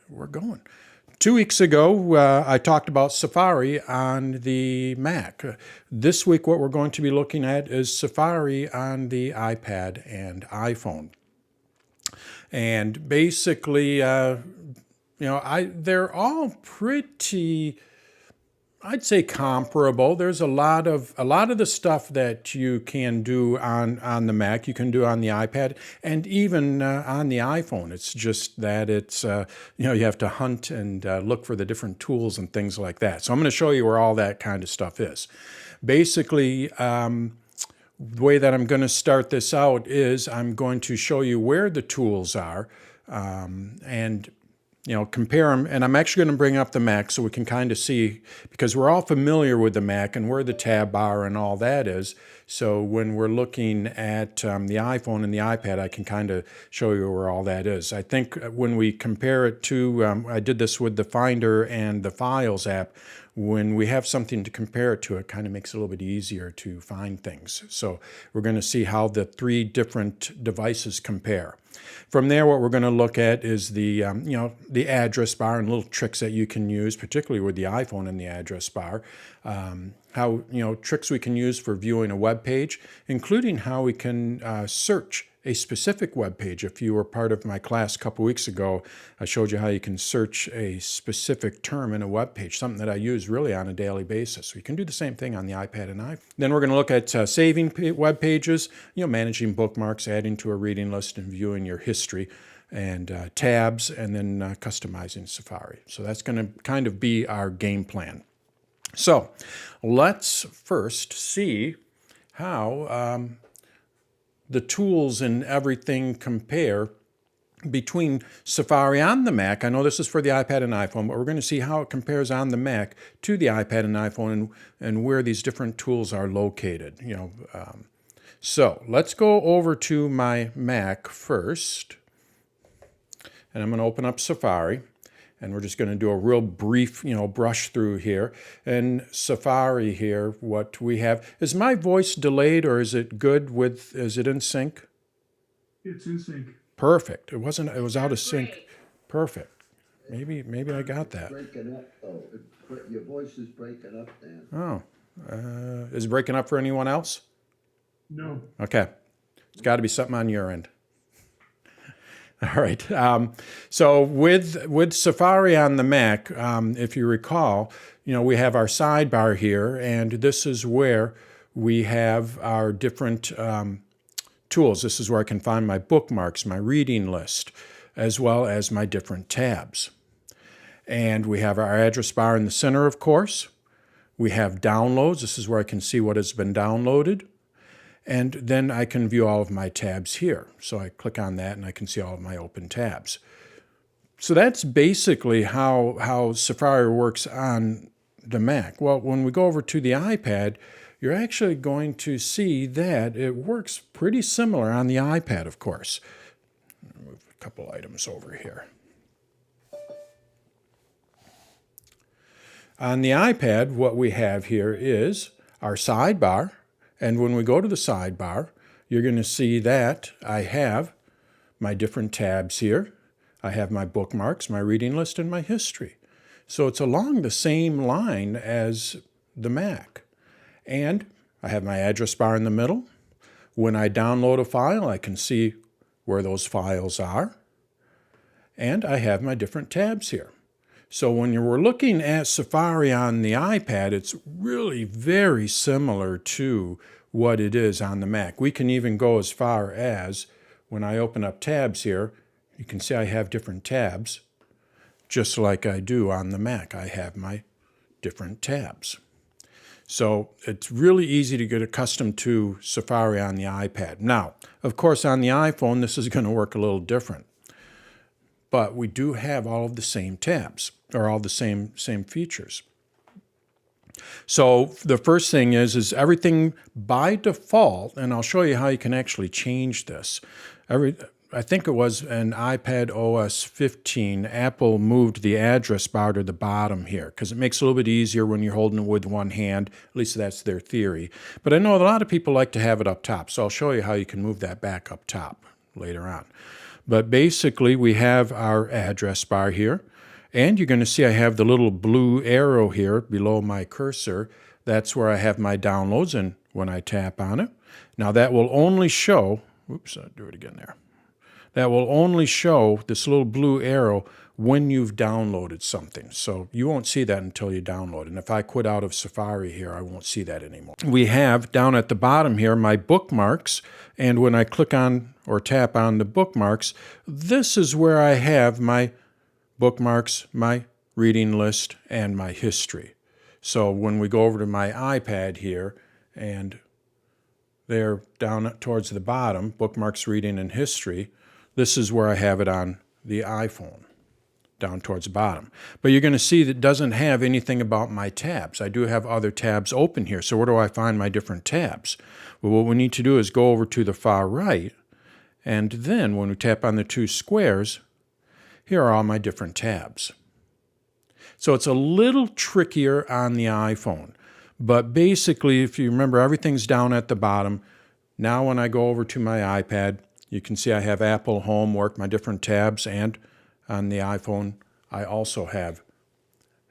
we're going. 2 weeks ago, I talked about Safari on the Mac. This week, what we're going to be looking at is Safari on the iPad and iPhone. And basically, they're all pretty, I'd say, comparable. There's a lot of the stuff that you can do on the Mac, you can do on the iPad, and even on the iPhone. It's just that it's you have to hunt and look for the different tools and things like that. So I'm going to show you where all that kind of stuff is. Basically, the way that I'm going to start this out is I'm going to show you where the tools are, and compare them. And I'm actually going to bring up the Mac so we can kind of see, because we're all familiar with the Mac and where the tab bar and all that is. So when we're looking at the iPhone and the iPad, I can kind of show you where all that is. I think when we compare it to, I did this with the Finder and the Files app, when we have something to compare it to, it kind of makes it a little bit easier to find things. So we're going to see how the three different devices compare. From there, what we're going to look at is the the address bar and little tricks that you can use, particularly with the iPhone and the address bar. How tricks we can use for viewing a web page, including how we can search a specific web page. If you were part of my class a couple weeks ago, I showed you how you can search a specific term in a web page, something that I use really on a daily basis. So you can do the same thing on the iPad and iPhone. Then we're going to look at saving web pages, managing bookmarks, adding to a reading list, and viewing your history, and tabs, and then customizing Safari. So that's going to kind of be our game plan. So let's first see how the tools and everything compare between Safari on the Mac. I know this is for the iPad and iPhone, but we're going to see how it compares on the Mac to the iPad and iPhone, and where these different tools are located. So let's go over to my Mac first, and I'm going to open up Safari. And we're just going to do a real brief, brush through here. And Safari here, what we have. Is my voice delayed, or is it good is it in sync? It's in sync. Perfect. It was out of sync. Perfect. Maybe I got that. Breaking up, though. Your voice is breaking up, Dan. Oh. Is it breaking up for anyone else? No. Okay. It's got to be something on your end. All right. So with Safari on the Mac, if you recall, we have our sidebar here, and this is where we have our different tools. This is where I can find my bookmarks, my reading list, as well as my different tabs. And we have our address bar in the center, of course. We have downloads. This is where I can see what has been downloaded. And then I can view all of my tabs here. So I click on that and I can see all of my open tabs. So that's basically how Safari works on the Mac. Well, when we go over to the iPad, you're actually going to see that it works pretty similar on the iPad, of course. I'll move a couple items over here. On the iPad, what we have here is our sidebar. And when we go to the sidebar, you're going to see that I have my different tabs here. I have my bookmarks, my reading list, and my history. So it's along the same line as the Mac. And I have my address bar in the middle. When I download a file, I can see where those files are. And I have my different tabs here. So when you were looking at Safari on the iPad, it's really very similar to what it is on the Mac. We can even go as far as, when I open up tabs here, you can see I have different tabs, just like I do on the Mac. I have my different tabs. So it's really easy to get accustomed to Safari on the iPad. Now, of course, on the iPhone, this is going to work a little different. But we do have all of the same tabs, or all the same features. So the first thing is everything by default, and I'll show you how you can actually change this. I think it was an iPad OS 15, Apple moved the address bar to the bottom here because it makes it a little bit easier when you're holding it with one hand. At least that's their theory. But I know a lot of people like to have it up top, so I'll show you how you can move that back up top later on. But basically, we have our address bar here. And you're going to see I have the little blue arrow here below my cursor. That's where I have my downloads, and when I tap on it, now that will only show, oops, I'll do it again there. That will only show this little blue arrow when you've downloaded something. So you won't see that until you download. And if I quit out of Safari here, I won't see that anymore. We have down at the bottom here my bookmarks. And when I click on or tap on the bookmarks, this is where I have my bookmarks, my reading list, and my history. So when we go over to my iPad here, and there down towards the bottom, bookmarks, reading, and history, this is where I have it on the iPhone, down towards the bottom. But you're going to see that it doesn't have anything about my tabs. I do have other tabs open here. So where do I find my different tabs? Well, what we need to do is go over to the far right, and then when we tap on the two squares, here are all my different tabs. So it's a little trickier on the iPhone. But basically, if you remember, everything's down at the bottom. Now when I go over to my iPad, you can see I have Apple, Home, Work, my different tabs, and on the iPhone, I also have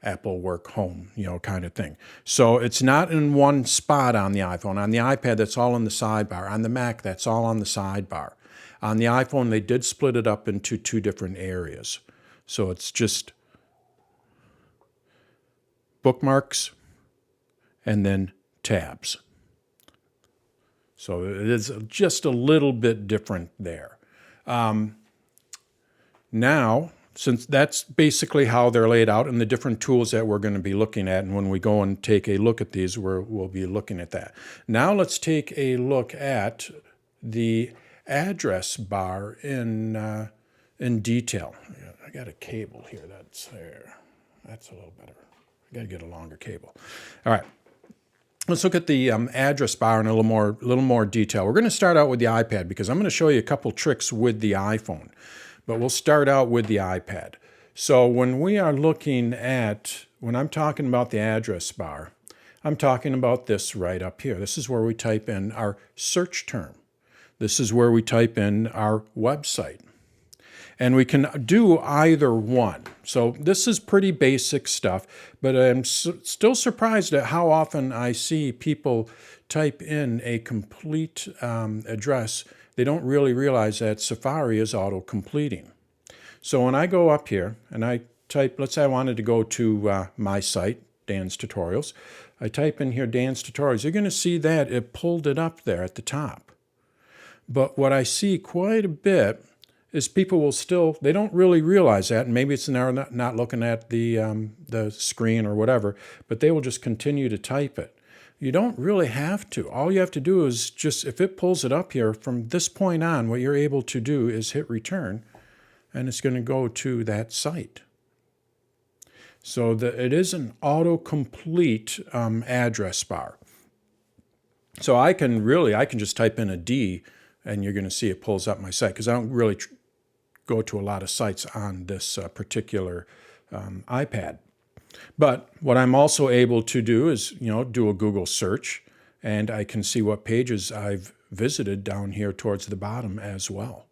Apple, Work, Home, kind of thing. So it's not in one spot on the iPhone. On the iPad, that's all in the sidebar. On the Mac, that's all on the sidebar. On the iPhone, they did split it up into two different areas. So it's just bookmarks and then tabs. So it is just a little bit different there. Now, since that's basically how they're laid out and the different tools that we're going to be looking at, and when we go and take a look at these, we'll be looking at that. Now let's take a look at the address bar in detail. I got a cable here that's there. That's a little better. I got to get a longer cable. All right. Let's look at the address bar in a little more detail. We're going to start out with the iPad because I'm going to show you a couple tricks with the iPhone. But we'll start out with the iPad. So when we are looking at, when I'm talking about the address bar, I'm talking about this right up here. This is where we type in our search term. This is where we type in our website. And we can do either one. So this is pretty basic stuff, but I'm still surprised at how often I see people type in a complete address. They don't really realize that Safari is auto-completing. So when I go up here and I type, let's say I wanted to go to my site, Dan's Tutorials. I type in here Dan's Tutorials. You're going to see that it pulled it up there at the top. But what I see quite a bit is people will still, they don't really realize that, and maybe it's they're not looking at the screen or whatever, but they will just continue to type it. You don't really have to. All you have to do is just, if it pulls it up here, from this point on, what you're able to do is hit return, and it's going to go to that site. So it is an autocomplete address bar. So I can just type in a D, and you're going to see it pulls up my site, because I don't really go to a lot of sites on this particular iPad. But what I'm also able to do is, do a Google search, and I can see what pages I've visited down here towards the bottom as well.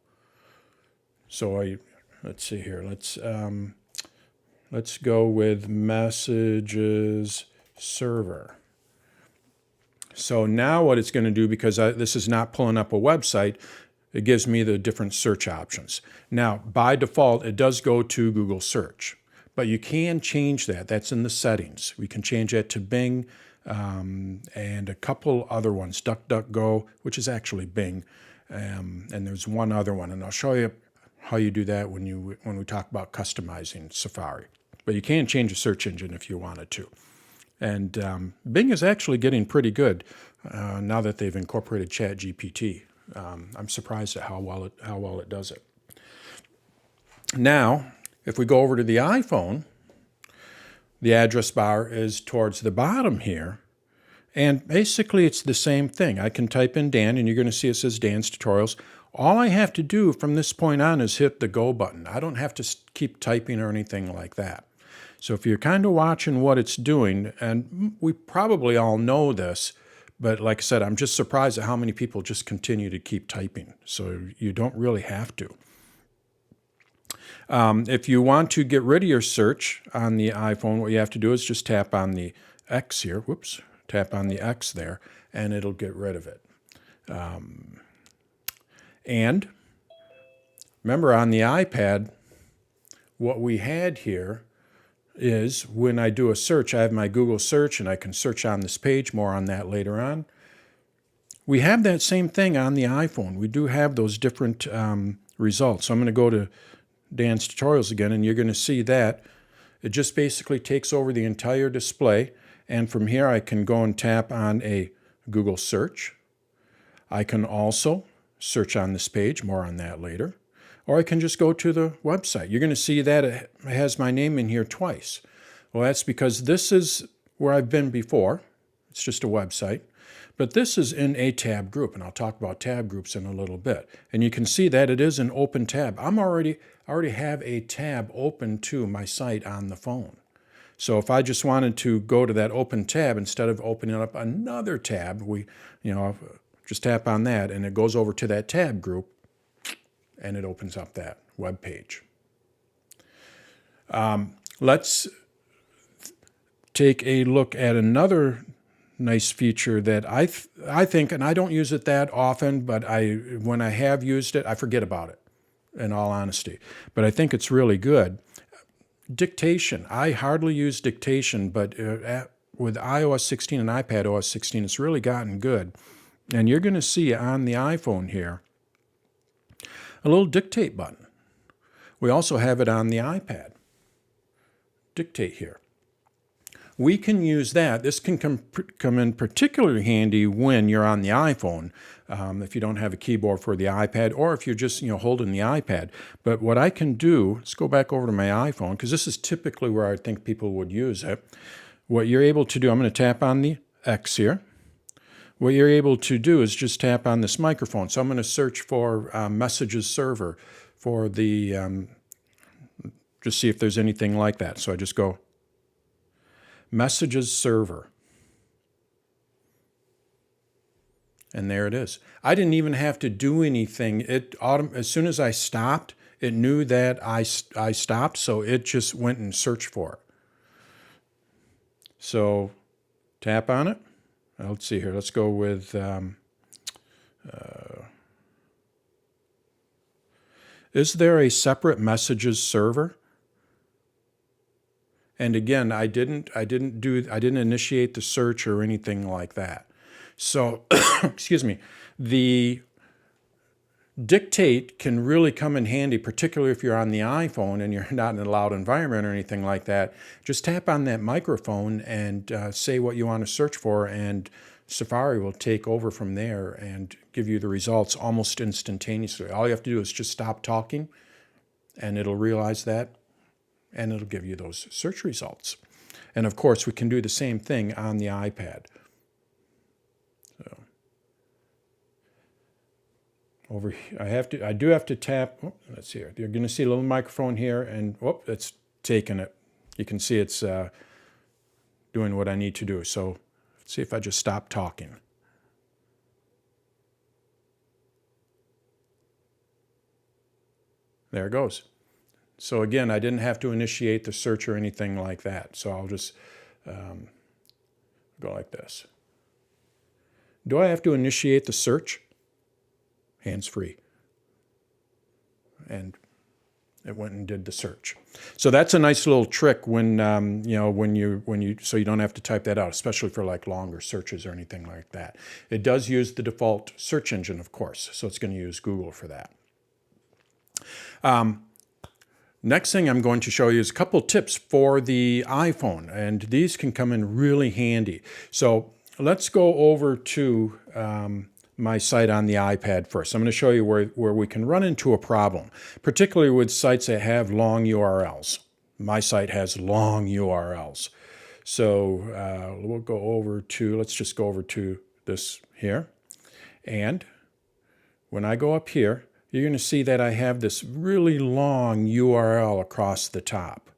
So let's see here. Let's go with messages server. So now what it's going to do, because this is not pulling up a website, it gives me the different search options. Now, by default, it does go to Google search. But you can change that. That's in the settings. We can change that to Bing and a couple other ones, DuckDuckGo, which is actually Bing, and there's one other one. And I'll show you how you do that when we talk about customizing Safari. But you can change the search engine if you wanted to. And Bing is actually getting pretty good now that they've incorporated ChatGPT. I'm surprised at how well it does it. Now, if we go over to the iPhone, the address bar is towards the bottom here. And basically, it's the same thing. I can type in Dan, and you're going to see it says Dan's Tutorials. All I have to do from this point on is hit the go button. I don't have to keep typing or anything like that. So if you're kind of watching what it's doing, and we probably all know this, but like I said, I'm just surprised at how many people just continue to keep typing. So you don't really have to. If you want to get rid of your search on the iPhone, what you have to do is just tap on the X here. Whoops. Tap on the X there, and it'll get rid of it. And remember, on the iPad, what we had here is when I do a search, I have my Google search, and I can search on this page. More on that later on. We have that same thing on the iPhone. We do have those different results. So I'm going to go to Dan's tutorials again, and you're going to see that it just basically takes over the entire display. And from here, I can go and tap on a Google search. I can also search on this page, more on that later. Or I can just go to the website. You're going to see that it has my name in here twice. Well, that's because this is where I've been before. It's just a website. But this is in a tab group, and I'll talk about tab groups in a little bit. And you can see that it is an open tab. I already have a tab open to my site on the phone. So if I just wanted to go to that open tab, instead of opening up another tab, just tap on that, and it goes over to that tab group, and it opens up that web page. Let's take a look at another nice feature that I think, and I don't use it that often, but when I have used it, I forget about it, in all honesty. But I think it's really good. Dictation. I hardly use dictation, but with iOS 16 and iPad OS 16, it's really gotten good. And you're going to see on the iPhone here a little dictate button. We also have it on the iPad. Dictate here. We can use that. This can come in particularly handy when you're on the iPhone, if you don't have a keyboard for the iPad, or if you're just holding the iPad. But what I can do, let's go back over to my iPhone, because this is typically where I think people would use it. What you're able to do, I'm going to tap on the X here. What you're able to do is just tap on this microphone. So I'm going to search for Messages Server for the, just see if there's anything like that. So I just go Messages Server. And there it is. I didn't even have to do anything. As soon as I stopped, it knew that I stopped, so it just went and searched for it. So tap on it. Let's see here. Let's go with is there a separate Messages server? And again, I didn't initiate the search or anything like that. So, excuse me, the dictate can really come in handy, particularly if you're on the iPhone and you're not in a loud environment or anything like that. Just tap on that microphone and say what you want to search for, and Safari will take over from there and give you the results almost instantaneously. All you have to do is just stop talking, and it'll realize that, and it'll give you those search results. And of course, we can do the same thing on the iPad. So over here, I do have to tap. Oh, let's see here. You're going to see a little microphone here, and it's taking it. You can see it's doing what I need to do. So let's see if I just stop talking. There it goes. So again, I didn't have to initiate the search or anything like that. So I'll just go like this. Do I have to initiate the search? Hands-free. And it went and did the search. So that's a nice little trick when so you don't have to type that out, especially for like longer searches or anything like that. It does use the default search engine, of course, so it's going to use Google for that. Next thing I'm going to show you is a couple tips for the iPhone, and these can come in really handy. So let's go over to my site on the iPad first. I'm going to show you where we can run into a problem, particularly with sites that have long URLs. My site has long URLs. So we'll go over to, let's just go over to this here. And when I go up here, you're going to see that I have this really long URL across the top.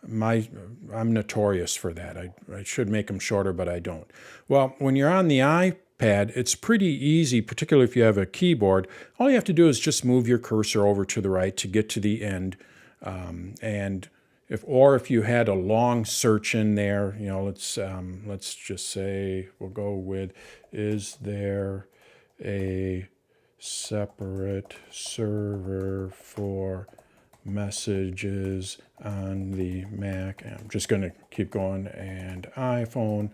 I'm notorious for that. I should make them shorter, but I don't. Well, when you're on the iPad, it's pretty easy, particularly if you have a keyboard. All you have to do is just move your cursor over to the right to get to the end And if you had a long search in there, let's just say we'll go with, is there a separate server for messages on the Mac? And I'm just going to keep going, and iPhone,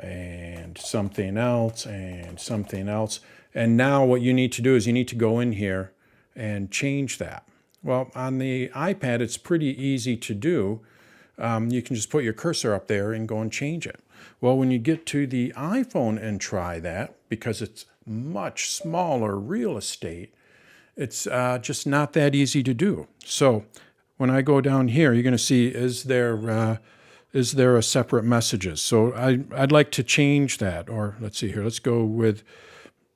and something else, and something else. And now what you need to do is you need to go in here and change that. Well, on the iPad, it's pretty easy to do. You can just put your cursor up there and go and change it. Well, when you get to the iPhone and try that, because it's much smaller real estate, it's just not that easy to do. So when I go down here, you're going to see, is there a separate messages? So I'd like to change that. Or let's see here, let's go with,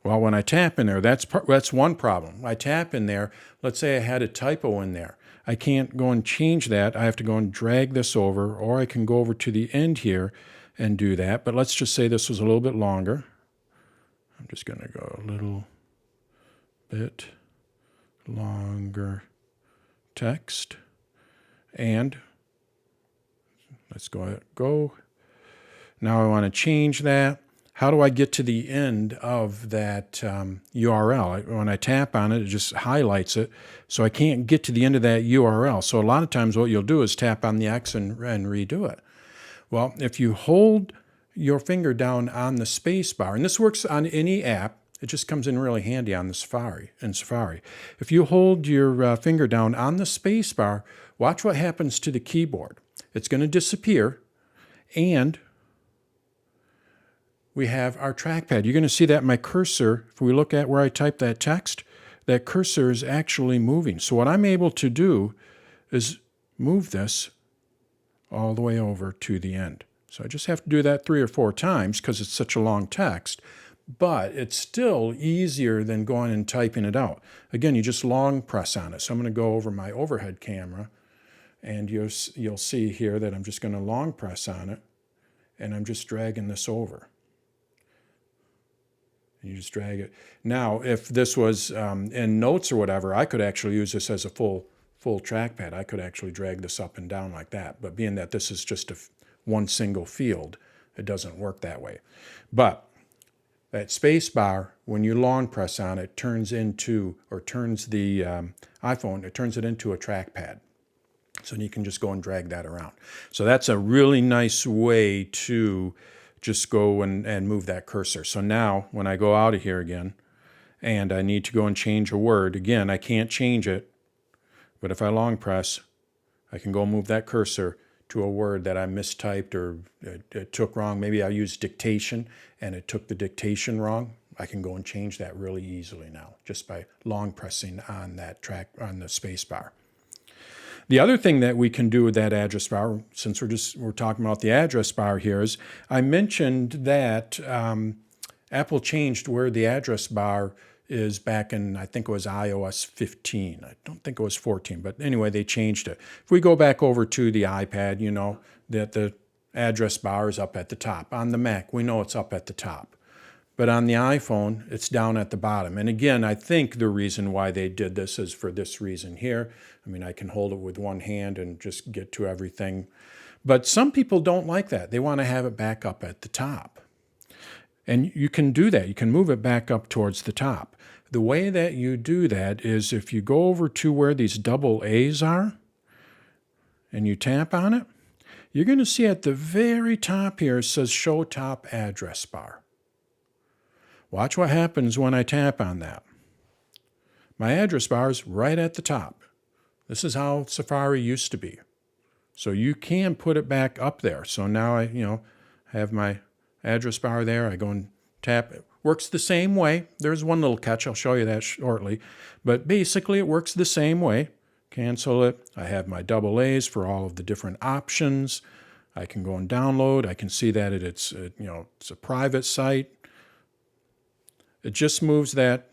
well, when I tap in there, that's one problem. I tap in there, let's say I had a typo in there. I can't go and change that. I have to go and drag this over, or I can go over to the end here and do that. But let's just say this was a little bit longer. I'm just going to go a little bit longer text. And let's go. Now I want to change that. How do I get to the end of that URL? When I tap on it, it just highlights it. So I can't get to the end of that URL. So a lot of times what you'll do is tap on the X and redo it. Well, if you hold your finger down on the space bar, and this works on any app, it just comes in really handy on the Safari. If you hold your finger down on the space bar, watch what happens to the keyboard. It's going to disappear, and we have our trackpad. You're going to see that my cursor, if we look at where I type that text, that cursor is actually moving. So what I'm able to do is move this all the way over to the end. So I just have to do that 3 or 4 times because it's such a long text, but it's still easier than going and typing it out. Again, you just long press on it. So I'm going to go over my overhead camera, and you'll see here that I'm just going to long press on it, and I'm just dragging this over. And you just drag it. Now, if this was in Notes or whatever, I could actually use this as a full trackpad. I could actually drag this up and down like that. But being that this is just one single field, it doesn't work that way. But that space bar, when you long press on it, turns the iPhone, it turns it into a trackpad. So you can just go and drag that around. So that's a really nice way to just go and move that cursor. So now when I go out of here again and I need to go and change a word, again, I can't change it, but if I long press, I can go move that cursor to a word that I mistyped or it took wrong. Maybe I used dictation and it took the dictation wrong. I can go and change that really easily now just by long pressing on the space bar. The other thing that we can do with that address bar, since we're talking about the address bar here, is I mentioned that Apple changed where the address bar is back in, I think it was iOS 15. I don't think it was 14, but anyway, they changed it. If we go back over to the iPad, you know that the address bar is up at the top. On the Mac, we know it's up at the top. But on the iPhone, it's down at the bottom. And again, I think the reason why they did this is for this reason here. I mean, I can hold it with one hand and just get to everything. But some people don't like that. They want to have it back up at the top. And you can do that. You can move it back up towards the top. The way that you do that is if you go over to where these double A's are and you tap on it, you're going to see at the very top here it says Show Top Address Bar. Watch what happens when I tap on that. My address bar is right at the top. This is how Safari used to be. So you can put it back up there. So now I have my address bar there. I go and tap. It works the same way. There's one little catch. I'll show you that shortly. But basically it works the same way. Cancel it. I have my double A's for all of the different options. I can go and download. I can see that it's a private site. It just moves that,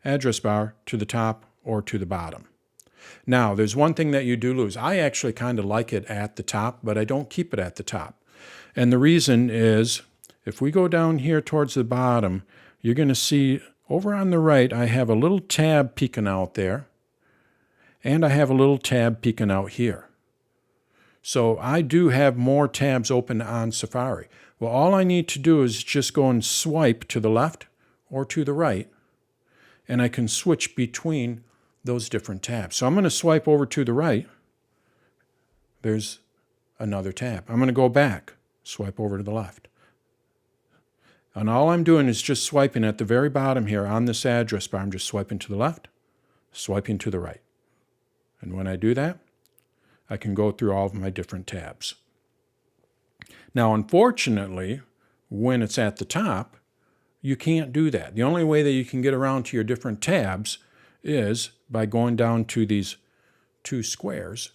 address bar to the top or to the bottom. Now, there's one thing that you do lose. I actually kind of like it at the top, but I don't keep it at the top. And the reason is, if we go down here towards the bottom, you're going to see over on the right, I have a little tab peeking out there, and I have a little tab peeking out here. So I do have more tabs open on Safari. Well, all I need to do is just go and swipe to the left or to the right, and I can switch between those different tabs. So I'm going to swipe over to the right. There's another tab. I'm going to go back, swipe over to the left. And all I'm doing is just swiping at the very bottom here on this address bar. I'm just swiping to the left, swiping to the right. And when I do that, I can go through all of my different tabs. Now, unfortunately, when it's at the top, you can't do that. The only way that you can get around to your different tabs is by going down to these two squares.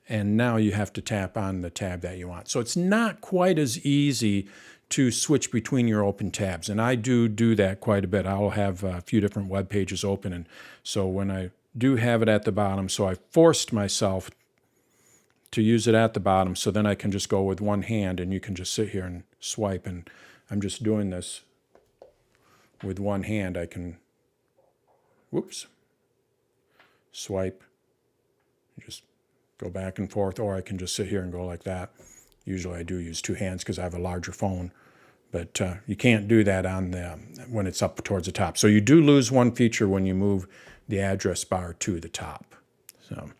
And now you have to tap on the tab that you want. So it's not quite as easy to switch between your open tabs. And I do that quite a bit. I'll have a few different web pages open. And so when I do have it at the bottom, so I forced myself to use it at the bottom, so then I can just go with one hand and you can just sit here and swipe. And I'm just doing this with one hand. I can, swipe, just go back and forth, or I can just sit here and go like that. Usually I do use two hands because I have a larger phone, but you can't do that on when it's up towards the top. So you do lose one feature when you move the address bar to the top. So,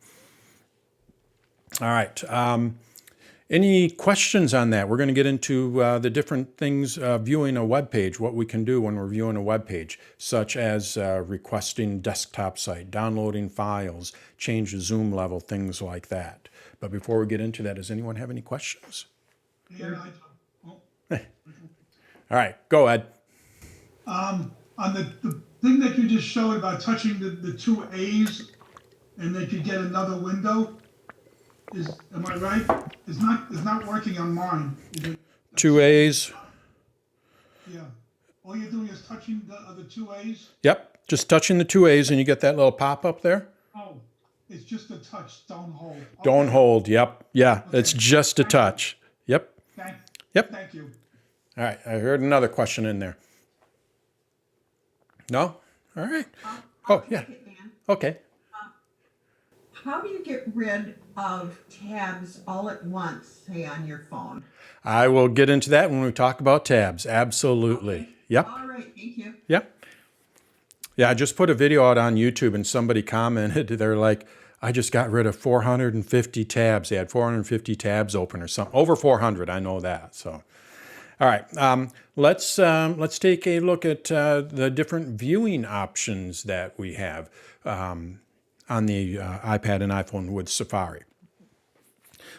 all right. Any questions on that? We're going to get into the different things viewing a web page, what we can do when we're viewing a web page, such as requesting desktop site, downloading files, change the zoom level, things like that. But before we get into that, does anyone have any questions? Yeah, I do. All right, go Ed. On the thing that you just showed about touching the two A's and that you get another window, am I right? It's not working on mine. Is it? Two A's. Yeah. All you're doing is touching the two A's? Yep, just touching the two A's and you get that little pop-up there. Oh, it's just a touch, don't hold. Okay. Don't hold, yep. Yeah, Okay. it's just a touch. Yep. Yep. Thank you. All right, I heard another question in there. No? All right. Oh, yeah. Okay. How do you get rid of tabs all at once, say on your phone? I will get into that when we talk about tabs. Absolutely. Okay. Yep. All right, thank you. Yep. Yeah, I just put a video out on YouTube and somebody commented, they're like, I just got rid of 450 tabs. They had 450 tabs open or something. Over 400, I know that. So, all right, let's take a look at the different viewing options that we have on the iPad and iPhone with Safari.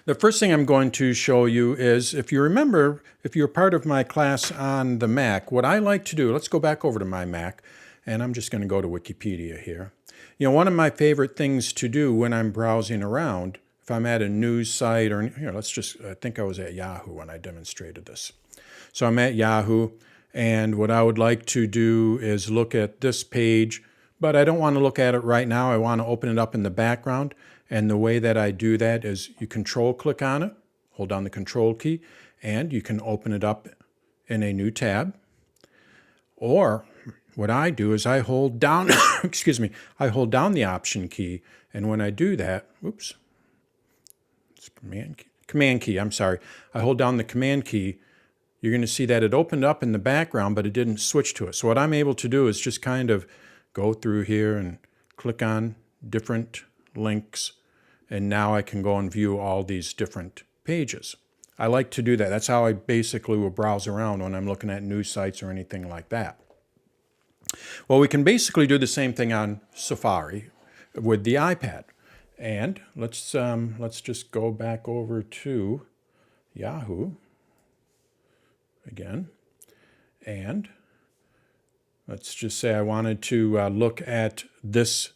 The first thing I'm going to show you is, if you remember, if you're part of my class on the Mac, what I like to do, let's go back over to my Mac, and I'm just going to go to Wikipedia here. You know, one of my favorite things to do when I'm browsing around, if I'm at a news site or, here, I think I was at Yahoo when I demonstrated this. So I'm at Yahoo, and what I would like to do is look at this page, but I don't want to look at it right now. I want to open it up in the background, and the way that I do that is you control click on it, hold down the control key, and you can open it up in a new tab. Or what I do is I hold down, I hold down the option key, and when I do that, it's command key, I'm sorry. I hold down the command key, you're going to see that it opened up in the background, but it didn't switch to it. So what I'm able to do is just kind of go through here and click on different links, and now I can go and view all these different pages. I like to do that. That's how I basically will browse around when I'm looking at news sites or anything like that. Well, we can basically do the same thing on Safari with the iPad. And let's just go back over to Yahoo again. And let's just say I wanted to look at this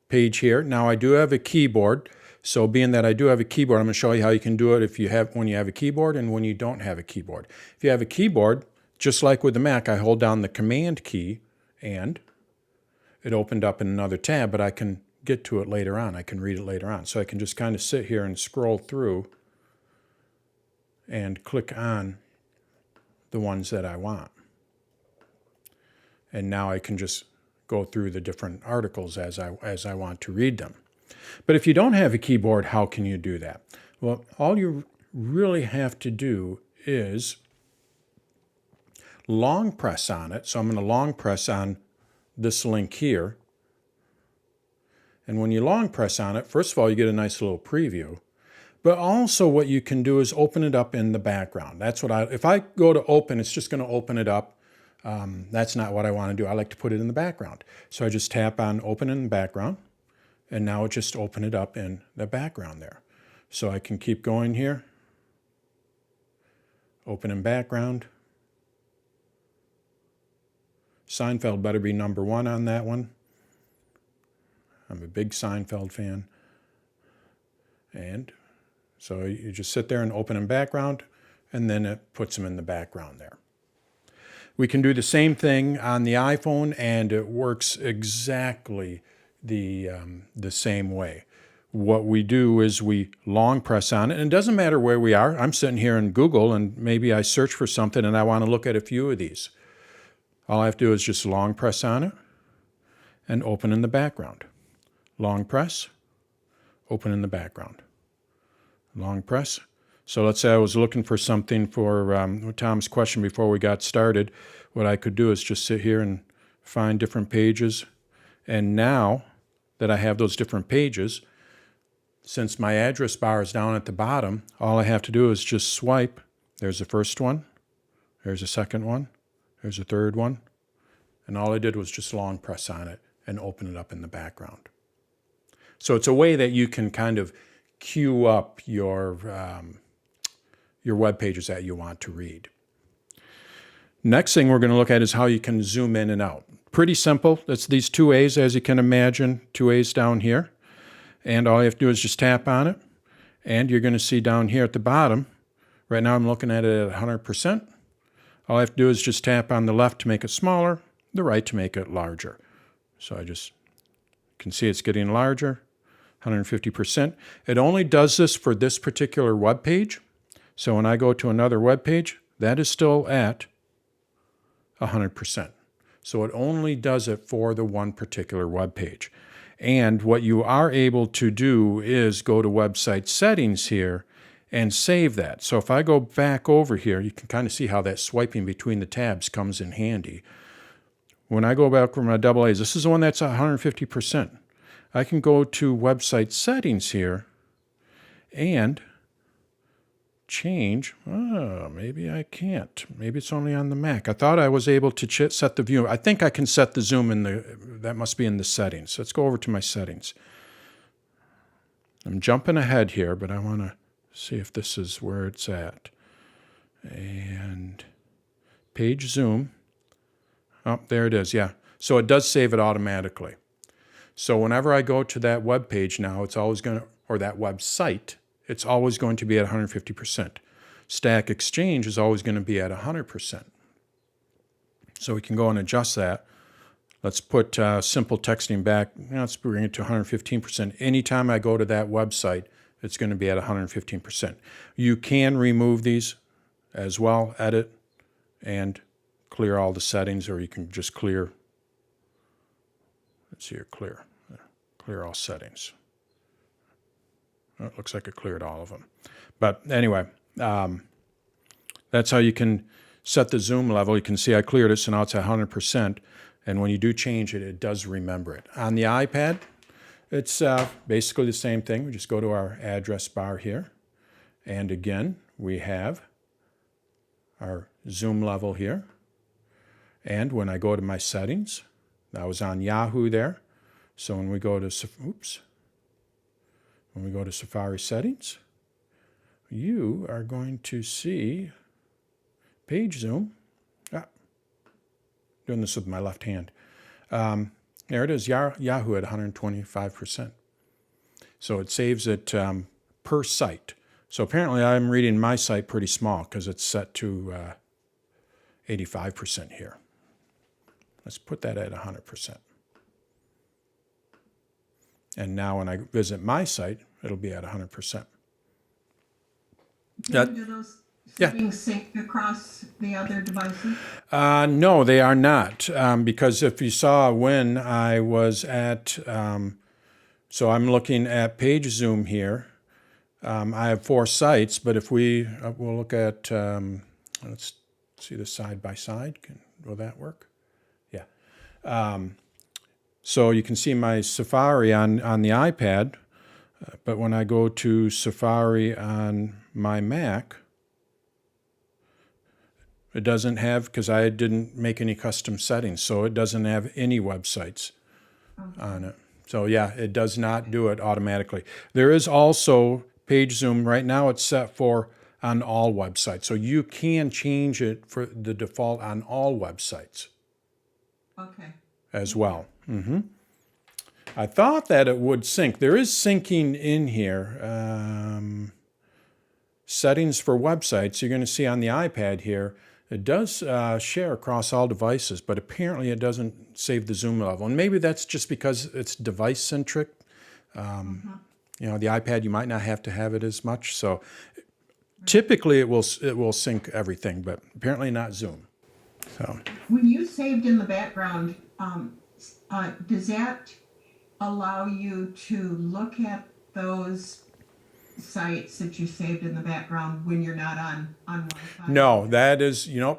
page here. Now I do have a keyboard. So being that I do have a keyboard, I'm going to show you how you can do it when you have a keyboard and when you don't have a keyboard. If you have a keyboard, just like with the Mac, I hold down the command key and it opened up in another tab, but I can get to it later on. I can read it later on. So I can just kind of sit here and scroll through and click on the ones that I want. And now I can just go through the different articles as I want to read them. But if you don't have a keyboard, how can you do that? Well, all you really have to do is long press on it. So I'm going to long press on this link here. And when you long press on it, first of all, you get a nice little preview. But also what you can do is open it up in the background. That's what if I go to open, it's just going to open it up. That's not what I want to do. I like to put it in the background. So I just tap on open in the background, and now it just opened it up in the background there. So I can keep going here. Open in background. Seinfeld better be number 1 on that one. I'm a big Seinfeld fan. And so you just sit there and open in background, and then it puts them in the background there. We can do the same thing on the iPhone, and it works exactly the same way. What we do is we long press on it, and it doesn't matter where we are. I'm sitting here in Google, and maybe I search for something, and I want to look at a few of these. All I have to do is just long press on it and open in the background. Long press, open in the background. Long press. So let's say I was looking for something for Tom's question before we got started. What I could do is just sit here and find different pages. And now that I have those different pages, since my address bar is down at the bottom, all I have to do is just swipe. There's the first one. There's the second one. There's the third one. And all I did was just long press on it and open it up in the background. So it's a way that you can kind of queue up your web pages that you want to read. Next thing we're going to look at is how you can zoom in and out. Pretty simple. It's these 2 A's, as you can imagine, 2 A's down here. And all you have to do is just tap on it. And you're going to see down here at the bottom, right now I'm looking at it at 100%. All I have to do is just tap on the left to make it smaller, the right to make it larger. So I just can see it's getting larger, 150%. It only does this for this particular web page. So when I go to another web page, that is still at 100%. So it only does it for the one particular web page. And what you are able to do is go to website settings here and save that. So if I go back over here, you can kind of see how that swiping between the tabs comes in handy. When I go back from my double A's, this is the one that's 150%. I can go to website settings here and change. Oh, maybe I can't. Maybe it's only on the Mac. I thought I was able to set the view. I think I can set the zoom that must be in the settings. Let's go over to my settings. I'm jumping ahead here, but I want to see if this is where it's at. And page zoom. Oh, there it is, yeah. So it does save it automatically. So whenever I go to that web page now, it's always going to, or that website, it's always going to be at 150%. Stack Exchange is always going to be at 100%. So we can go and adjust that. Let's put simple texting back. Let's bring it to 115%. Anytime I go to that website, it's going to be at 115%. You can remove these as well, edit, and clear all the settings, or you can just clear. Let's see here, clear all settings. Oh, it looks like it cleared all of them. But anyway, that's how you can set the zoom level. You can see I cleared it, so now it's at 100%. And when you do change it, it does remember it. On the iPad, it's basically the same thing. We just go to our address bar here. And again, we have our zoom level here. And when I go to my settings, I was on Yahoo there. So when we go to, when we go to Safari settings, you are going to see page zoom. Doing this with my left hand. There it is, Yahoo at 125%. So it saves it per site. So apparently I'm reading my site pretty small because it's set to 85% here. Let's put that at 100%. And now when I visit my site, it'll be at 100%. Do Yeah. being synced across the other devices? No, they are not. Because if you saw when I was at, so I'm looking at page zoom here. I have 4 sites, but if we'll look at, let's see the side by side. Will that work? Yeah. So you can see my Safari on the iPad, but when I go to Safari on my Mac, it doesn't have, because I didn't make any custom settings, so it doesn't have any websites on it. So yeah, it does not do it automatically. There is also page zoom. Right now it's set for on all websites. So you can change it for the default on all websites Okay. as well. I thought that it would sync. There is syncing in here. Settings for websites, you're going to see on the iPad here, it does share across all devices, but apparently it doesn't save the zoom level. And maybe that's just because it's device centric. You know, the iPad, you might not have to have it as much. So typically it will sync everything, but apparently not zoom. So When you saved in the background, does that allow you to look at those sites that you saved in the background when you're not on Wi-Fi? no, that is, you'll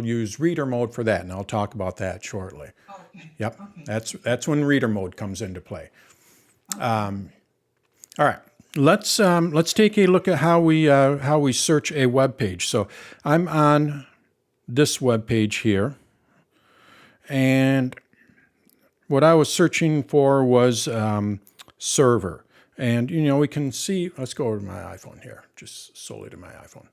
use reader mode for that, and I'll talk about that shortly. Okay. Yep, Okay. that's when reader mode comes into play. All right, let's take a look at how we search a web page. So I'm on this web page here, and what I was searching for was server. And, we can see, let's go over to my iPhone here, just solely to my iPhone.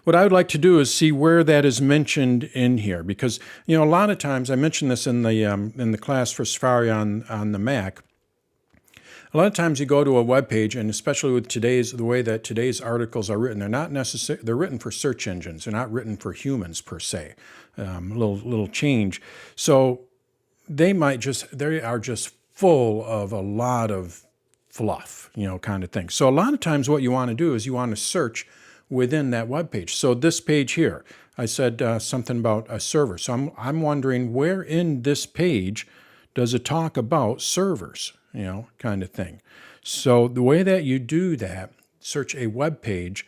What I would like to do is see where that is mentioned in here, because, a lot of times, I mentioned this in the class for Safari on the Mac. A lot of times you go to a web page, and especially with the way that today's articles are written, they're written for search engines. They're not written for humans per se. Little change. So they are just full of a lot of fluff, kind of thing. So a lot of times what you want to do is you want to search within that web page. So this page here, I said something about a server. So I'm wondering where in this page does it talk about servers, kind of thing. So the way that you do that, search a web page,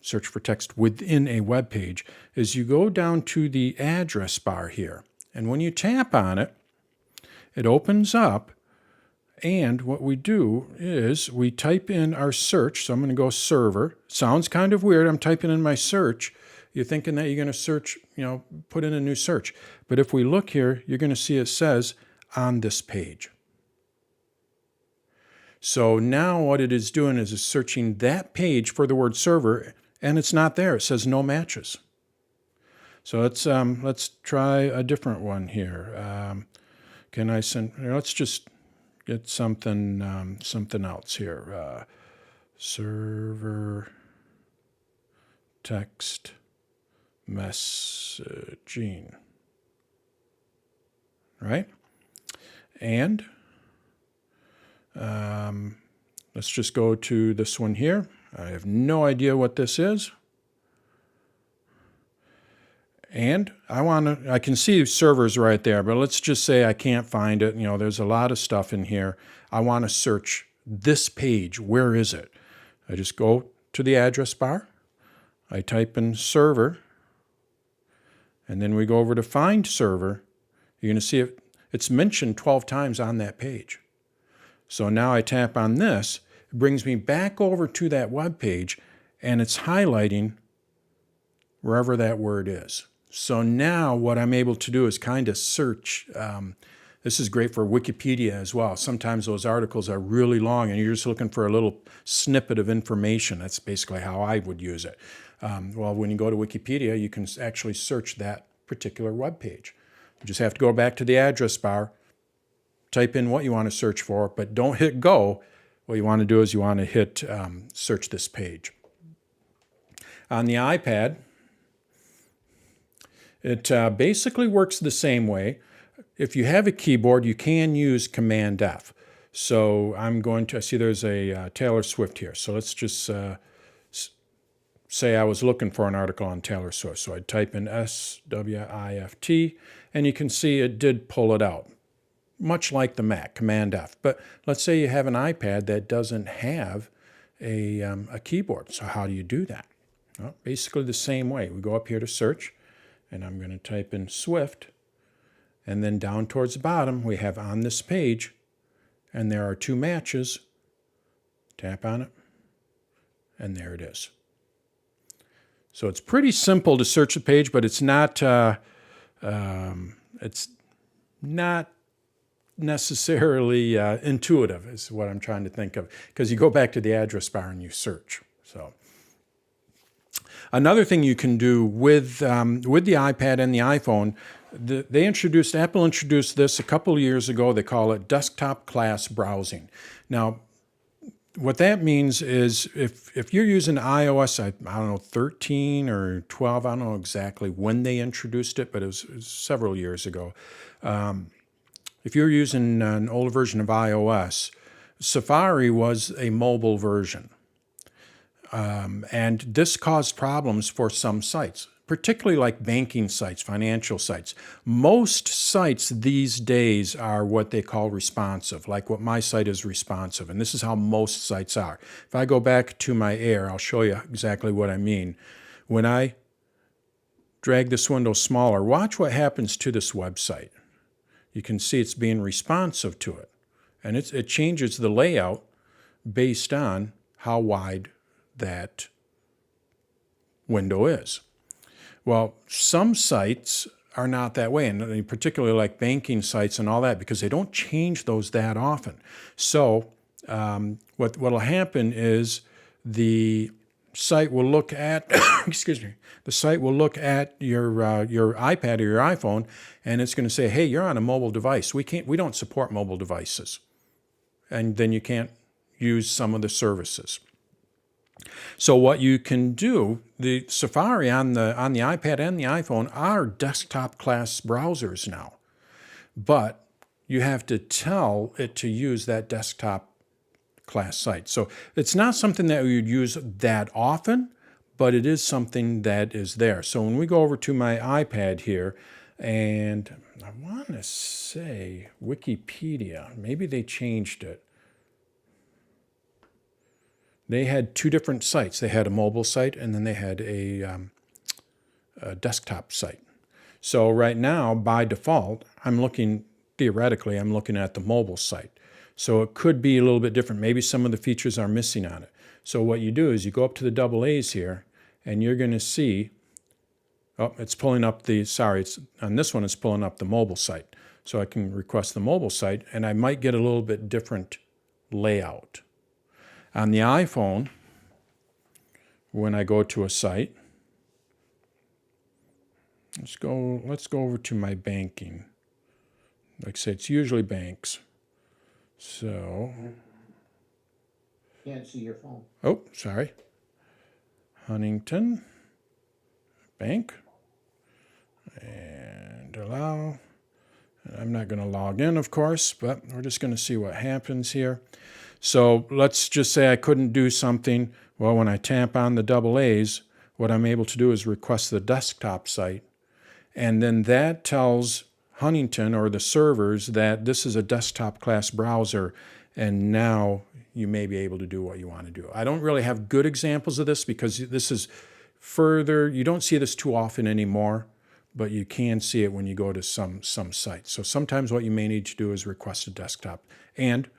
search for text within a web page, is you go down to the address bar here. And when you tap on it, it opens up. And what we do is we type in our search. So I'm going to go server. Sounds kind of weird. I'm typing in my search. You're thinking that you're going to search, put in a new search. But if we look here, you're going to see it says on this page. So now what it is doing is it's searching that page for the word server, and it's not there. It says no matches. So let's try a different one here. Can I send? Let's just get something else here. Server text messaging. Right? And let's just go to this one here. I have no idea what this is. And I can see servers right there, but let's just say I can't find it. There's a lot of stuff in here. I want to search this page. Where is it? I just go to the address bar. I type in server, and then we go over to find server. You're going to see it's mentioned 12 times on that page. So now I tap on this. It brings me back over to that web page, and it's highlighting wherever that word is. So now what I'm able to do is kind of search. This is great for Wikipedia as well. Sometimes those articles are really long and you're just looking for a little snippet of information. That's basically how I would use it. Well, when you go to Wikipedia, you can actually search that particular web page. You just have to go back to the address bar, type in what you want to search for, but don't hit go. What you want to do is you want to hit search this page. On the iPad, it basically works the same way. If you have a keyboard, you can use Command F. So I see there's a Taylor Swift here. So let's just say I was looking for an article on Taylor Swift. So I'd type in SWIFT, and you can see it did pull it out, much like the Mac, Command F. But let's say you have an iPad that doesn't have a keyboard. So how do you do that? Well, basically the same way. We go up here to search, and I'm going to type in Swift, and then down towards the bottom we have on this page, and there are two matches. Tap on it, and there it is. So it's pretty simple to search a page, but it's not necessarily intuitive, is what I'm trying to think of, because you go back to the address bar and you search. So another thing you can do with the iPad and the iPhone, Apple introduced this a couple of years ago. They call it desktop class browsing. Now, what that means is if you're using iOS, I don't know, 13 or 12, I don't know exactly when they introduced it, but it was several years ago. If you're using an older version of iOS, Safari was a mobile version. And this caused problems for some sites, particularly like banking sites, financial sites. Most sites these days are what they call responsive, like what my site is responsive. And this is how most sites are. If I go back to my Air, I'll show you exactly what I mean. When I drag this window smaller, watch what happens to this website. You can see it's being responsive to it. And it changes the layout based on how wide that window is. Well, some sites are not that way, and particularly like banking sites and all that, because they don't change those that often. So what will happen is the site will look at, excuse me, the site will look at your iPad or your iPhone, and it's going to say, hey, you're on a mobile device. We don't support mobile devices. And then you can't use some of the services. So what you can do, the Safari on the iPad and the iPhone are desktop class browsers now, but you have to tell it to use that desktop class site. So it's not something that you'd use that often, but it is something that is there. So when we go over to my iPad here, and I want to say Wikipedia, maybe they changed it. They had two different sites. They had a mobile site, and then they had a desktop site. So right now, by default, theoretically, I'm looking at the mobile site. So it could be a little bit different. Maybe some of the features are missing on it. So what you do is you go up to the double A's here, and you're going to see, it's pulling up on this one, it's pulling up the mobile site. So I can request the mobile site, and I might get a little bit different layout. On the iPhone, when I go to a site, let's go over to my banking. Like I say, it's usually banks. So, Can't see your phone. oh, sorry. Huntington Bank, and allow. I'm not going to log in, of course, but we're just going to see what happens here. So let's just say I couldn't do something. Well, when I tap on the double A's, what I'm able to do is request the desktop site. And then that tells Huntington or the servers that this is a desktop class browser, and now you may be able to do what you want to do. I don't really have good examples of this because this is further, you don't see this too often anymore, but you can see it when you go to some sites. So sometimes what you may need to do is request a desktop. And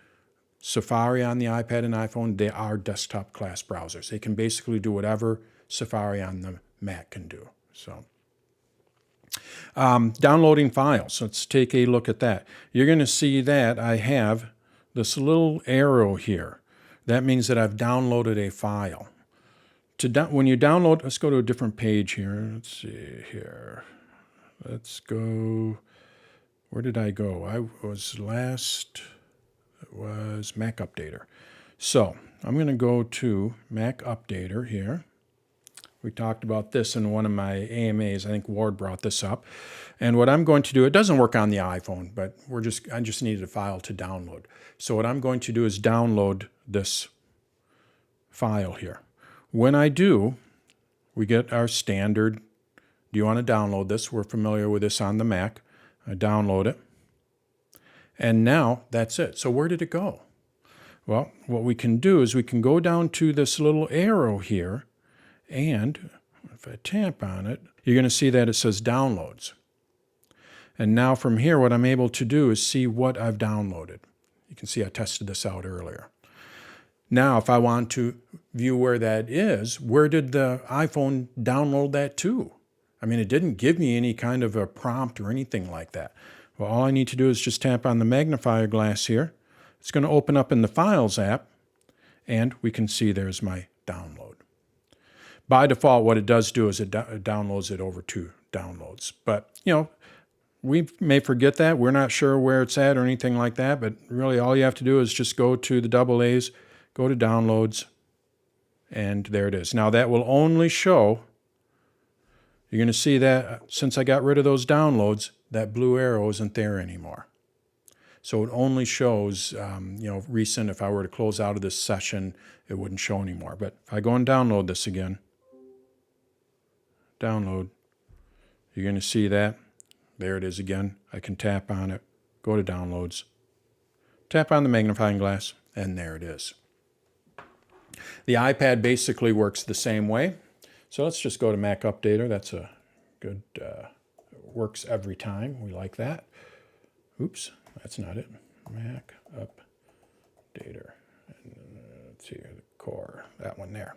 Safari on the iPad and iPhone, they are desktop class browsers. They can basically do whatever Safari on the Mac can do. So, downloading files. Let's take a look at that. You're going to see that I have this little arrow here. That means that I've downloaded a file. When you download, let's go to a different page here. Let's see here. Let's go. Where did I go? It was Mac Updater. So I'm going to go to Mac Updater here. We talked about this in one of my AMAs. I think Ward brought this up. And what I'm going to do, it doesn't work on the iPhone, but I just needed a file to download. So what I'm going to do is download this file here. When I do, we get our standard, do you want to download this? We're familiar with this on the Mac. I download it. And now that's it. So where did it go? Well, what we can do is we can go down to this little arrow here, and if I tap on it, you're going to see that it says downloads. And now from here, what I'm able to do is see what I've downloaded. You can see I tested this out earlier. Now, if I want to view where that is, where did the iPhone download that to? I mean, it didn't give me any kind of a prompt or anything like that. Well, all I need to do is just tap on the magnifier glass here. It's going to open up in the Files app, and we can see there's my download. By default, what it does do is it downloads it over to Downloads. But, you know, we may forget that. We're not sure where it's at or anything like that, but really all you have to do is just go to the double A's, go to Downloads, and there it is. Now, that will only show, you're going to see that since I got rid of those downloads, that blue arrow isn't there anymore. So it only shows, recent. If I were to close out of this session, it wouldn't show anymore. But if I go and download this again, download, you're going to see that. There it is again. I can tap on it, go to Downloads, tap on the magnifying glass, and there it is. The iPad basically works the same way. So let's just go to Mac Updater. That's a good, works every time. We like that. Oops, that's not it. Mac Updater. And, let's see here, the core, that one there.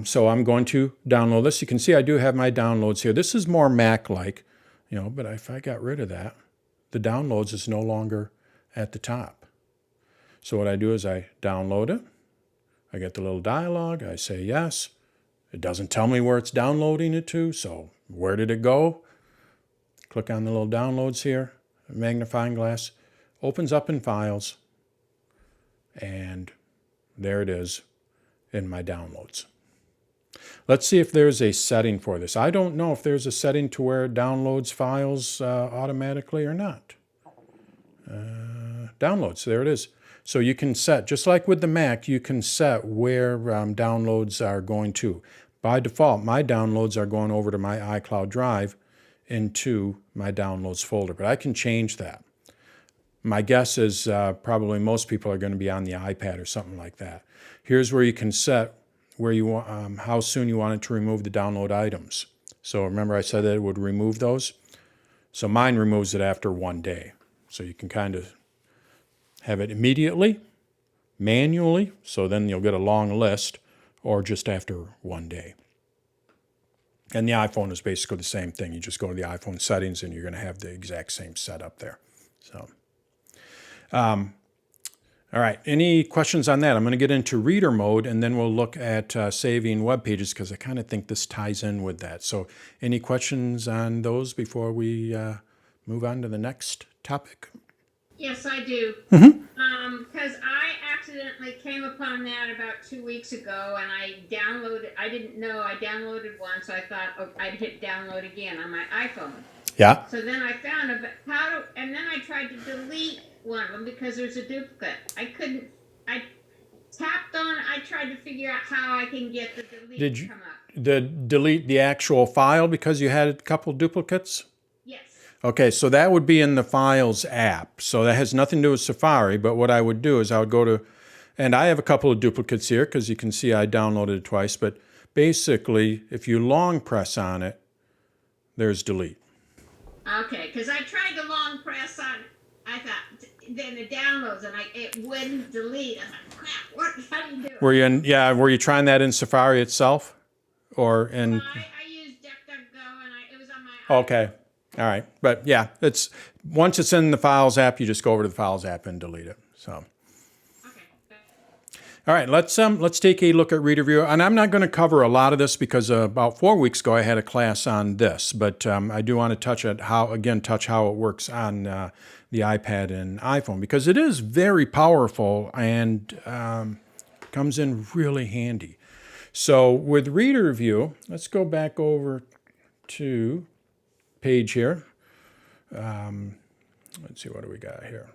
So I'm going to download this. You can see I do have my downloads here. This is more Mac-like, but if I got rid of that, the downloads is no longer at the top. So what I do is I download it. I get the little dialog. I say yes. It doesn't tell me where it's downloading it to, so where did it go? Click on the little downloads here. Magnifying glass opens up in Files, and there it is in my downloads. Let's see if there's a setting for this. I don't know if there's a setting to where it downloads files automatically or not. Downloads, there it is. So you can set, just like with the Mac, you can set where downloads are going to. By default, my downloads are going over to my iCloud Drive into my downloads folder, but I can change that. My guess is probably most people are going to be on the iPad or something like that. Here's where you can set where you want, how soon you want it to remove the download items. So remember I said that it would remove those? So mine removes it after 1 day. So you can kind of have it immediately, manually, so then you'll get a long list, or just after 1 day. And the iPhone is basically the same thing. You just go to the iPhone settings and you're going to have the exact same setup there. So, all right, any questions on that? I'm going to get into reader mode, and then we'll look at saving web pages, because I kind of think this ties in with that. So any questions on those before we move on to the next topic? Yes, I do. Because I accidentally came upon that about 2 weeks ago, and I didn't know I downloaded one, so I thought I'd hit download again on my iPhone. Yeah. So then I found and then I tried to delete one of them because there's a duplicate. I tried to figure out how I can get the delete to come up. Delete the actual file because you had a couple duplicates? Yes. Okay, so that would be in the Files app. So that has nothing to do with Safari, but what I would do is I would go to, and I have a couple of duplicates here because you can see I downloaded it twice, but basically if you long press on it, there's delete. Okay, because I tried to long press on, I thought, then it downloads and it wouldn't delete. I thought, crap, how do you do it? Were you trying that in Safari itself? Or in... I used DuckDuckGo and it was on my Okay. All right. But yeah, once it's in the Files app, you just go over to the Files app and delete it. So. All right, let's take a look at Reader View. And I'm not going to cover a lot of this because about 4 weeks ago I had a class on this. But I do want to touch how it works on the iPad and iPhone, because it is very powerful and comes in really handy. So with Reader View, let's go back over to page here. Let's see, what do we got here?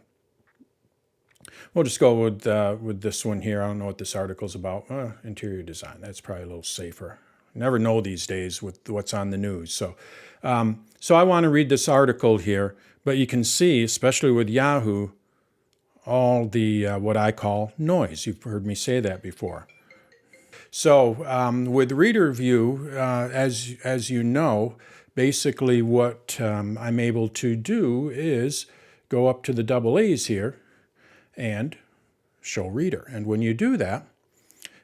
We'll just go with this one here. I don't know what this article's about. Interior design. That's probably a little safer. never know these days with what's on the news. So I want to read this article here, but you can see, especially with Yahoo, all the what I call noise. You've heard me say that before. So with Reader View, as you know, basically what I'm able to do is go up to the double A's here and show reader. And when you do that,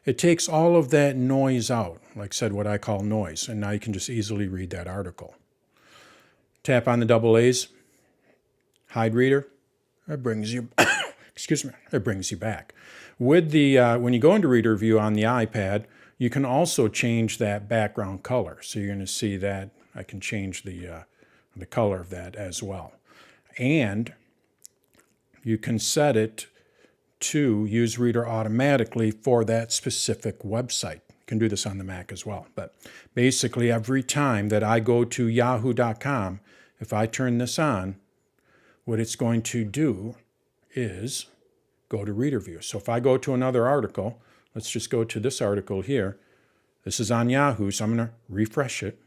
it takes all of that noise out, like I said, what I call noise, and now you can just easily read that article. Tap on the double A's, hide reader, it brings you, excuse me, it brings you back. With the, when you go into Reader View on the iPad, you can also change that background color. So you're going to see that I can change the color of that as well. And you can set it to use Reader automatically for that specific website. You can do this on the Mac as well. But basically, every time that I go to yahoo.com, if I turn this on, what it's going to do is go to Reader View. So if I go to another article, let's just go to this article here. This is on Yahoo, so I'm going to refresh it.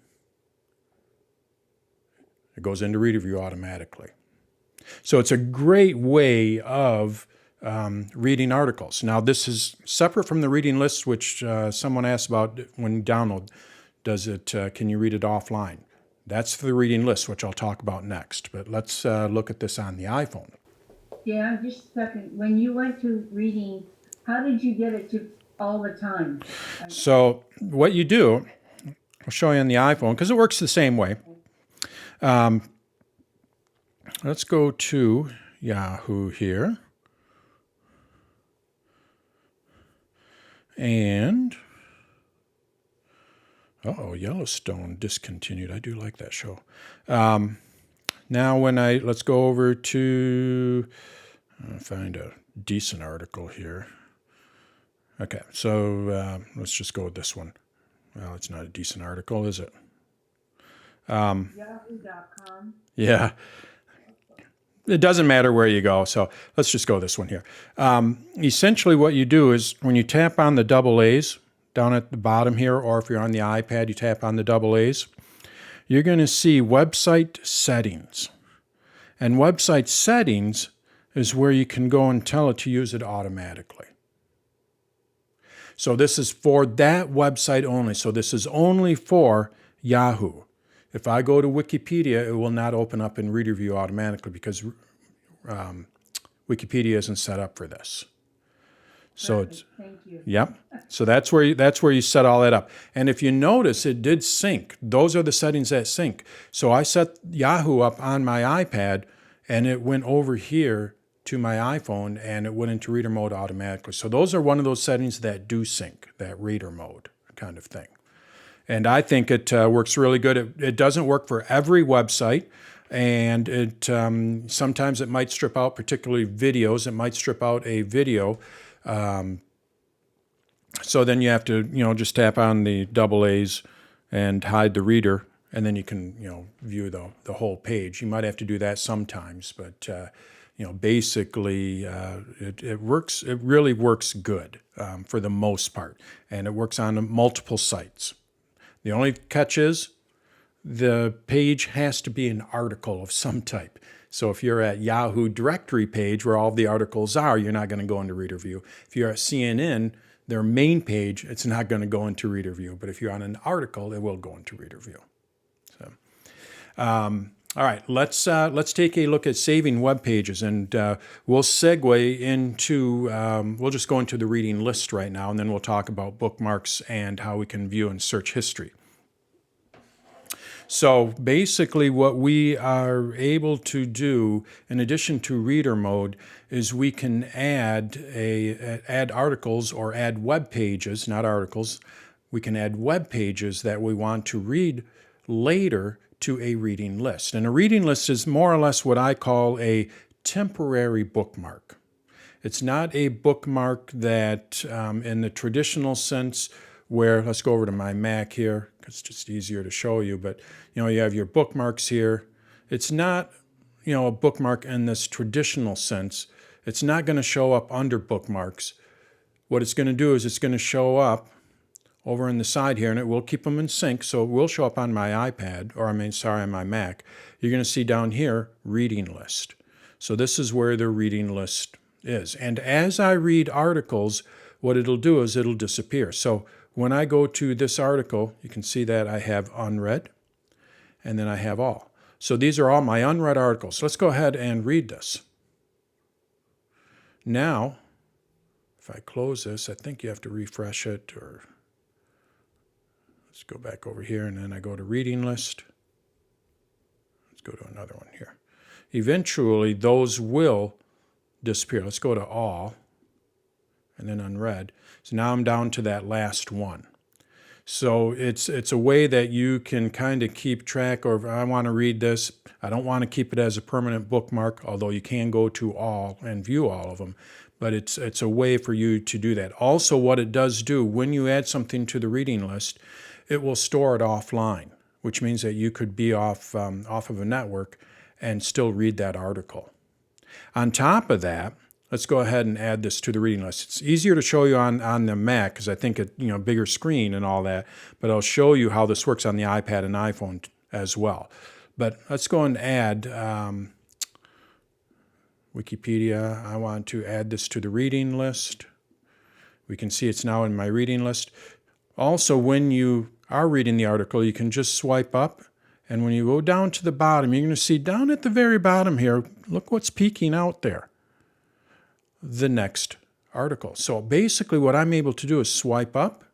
It goes into Reader View automatically. So it's a great way of reading articles. Now, this is separate from the reading list, which someone asked about when you download. Can you read it offline? That's the reading list, which I'll talk about next. But let's look at this on the iPhone. Yeah, just a second. When you went to reading, how did you get it to all the time? So what you do, I'll show you on the iPhone, because it works the same way. Let's go to Yahoo here. And, Yellowstone discontinued. I do like that show. Now let's go over to, find a decent article here. Okay, so let's just go with this one. Well, it's not a decent article, is it? Yahoo.com. Yeah. It doesn't matter where you go, so let's just go this one here. Essentially what you do is when you tap on the double A's down at the bottom here, or if you're on the iPad, you tap on the double A's, you're going to see website settings. And website settings is where you can go and tell it to use it automatically. So this is for that website only. So this is only for Yahoo. If I go to Wikipedia, it will not open up in Reader View automatically because Wikipedia isn't set up for this. So Perfect. Thank you. Yep. So that's where you set all that up. And if you notice, it did sync. Those are the settings that sync. So I set Yahoo up on my iPad, and it went over here to my iPhone, and it went into reader mode automatically. So those are one of those settings that do sync, that reader mode kind of thing. And I think it works really good. It doesn't work for every website, and it sometimes it might strip out, particularly videos. It might strip out a video. So then you have to, just tap on the double A's and hide the reader, and then you can, view the whole page. You might have to do that sometimes, but basically it works. It really works good for the most part, and it works on multiple sites. The only catch is the page has to be an article of some type. So if you're at Yahoo directory page where all the articles are, you're not going to go into Reader View. If you're at CNN, their main page, it's not going to go into Reader View. But if you're on an article, it will go into Reader View. So, all right, let's take a look at saving web pages, and we'll segue into, we'll just go into the reading list right now, and then we'll talk about bookmarks and how we can view and search history. So basically what we are able to do, in addition to reader mode, is we can add articles or add web pages, not articles. We can add web pages that we want to read later to a reading list. And a reading list is more or less what I call a temporary bookmark. It's not a bookmark that in the traditional sense where, let's go over to my Mac here, it's just easier to show you, but you have your bookmarks here. It's not, a bookmark in this traditional sense. It's not going to show up under bookmarks. What it's going to do is it's going to show up over on the side here, and it will keep them in sync, so it will show up on my iPad, or on my Mac. You're going to see down here, reading list. So this is where the reading list is. And as I read articles, what it'll do is it'll disappear. So when I go to this article, you can see that I have unread, and then I have all. So these are all my unread articles. Let's go ahead and read this. Now, if I close this, I think you have to refresh it, or let's go back over here, and then I go to reading list. Let's go to another one here. Eventually, those will disappear. Let's go to all, and then unread. So now I'm down to that last one. So it's a way that you can kind of keep track of, I want to read this. I don't want to keep it as a permanent bookmark, although you can go to all and view all of them. But it's a way for you to do that. Also, what it does do, when you add something to the reading list, it will store it offline, which means that you could be off of a network and still read that article. On top of that, let's go ahead and add this to the reading list. It's easier to show you on the Mac because I think it, bigger screen and all that, but I'll show you how this works on the iPad and iPhone as well. But let's go and add Wikipedia. I want to add this to the reading list. We can see it's now in my reading list. Also, when you are reading the article, you can just swipe up, and when you go down to the bottom, you're going to see down at the very bottom here, look what's peeking out there. The next article. So basically what I'm able to do is swipe up,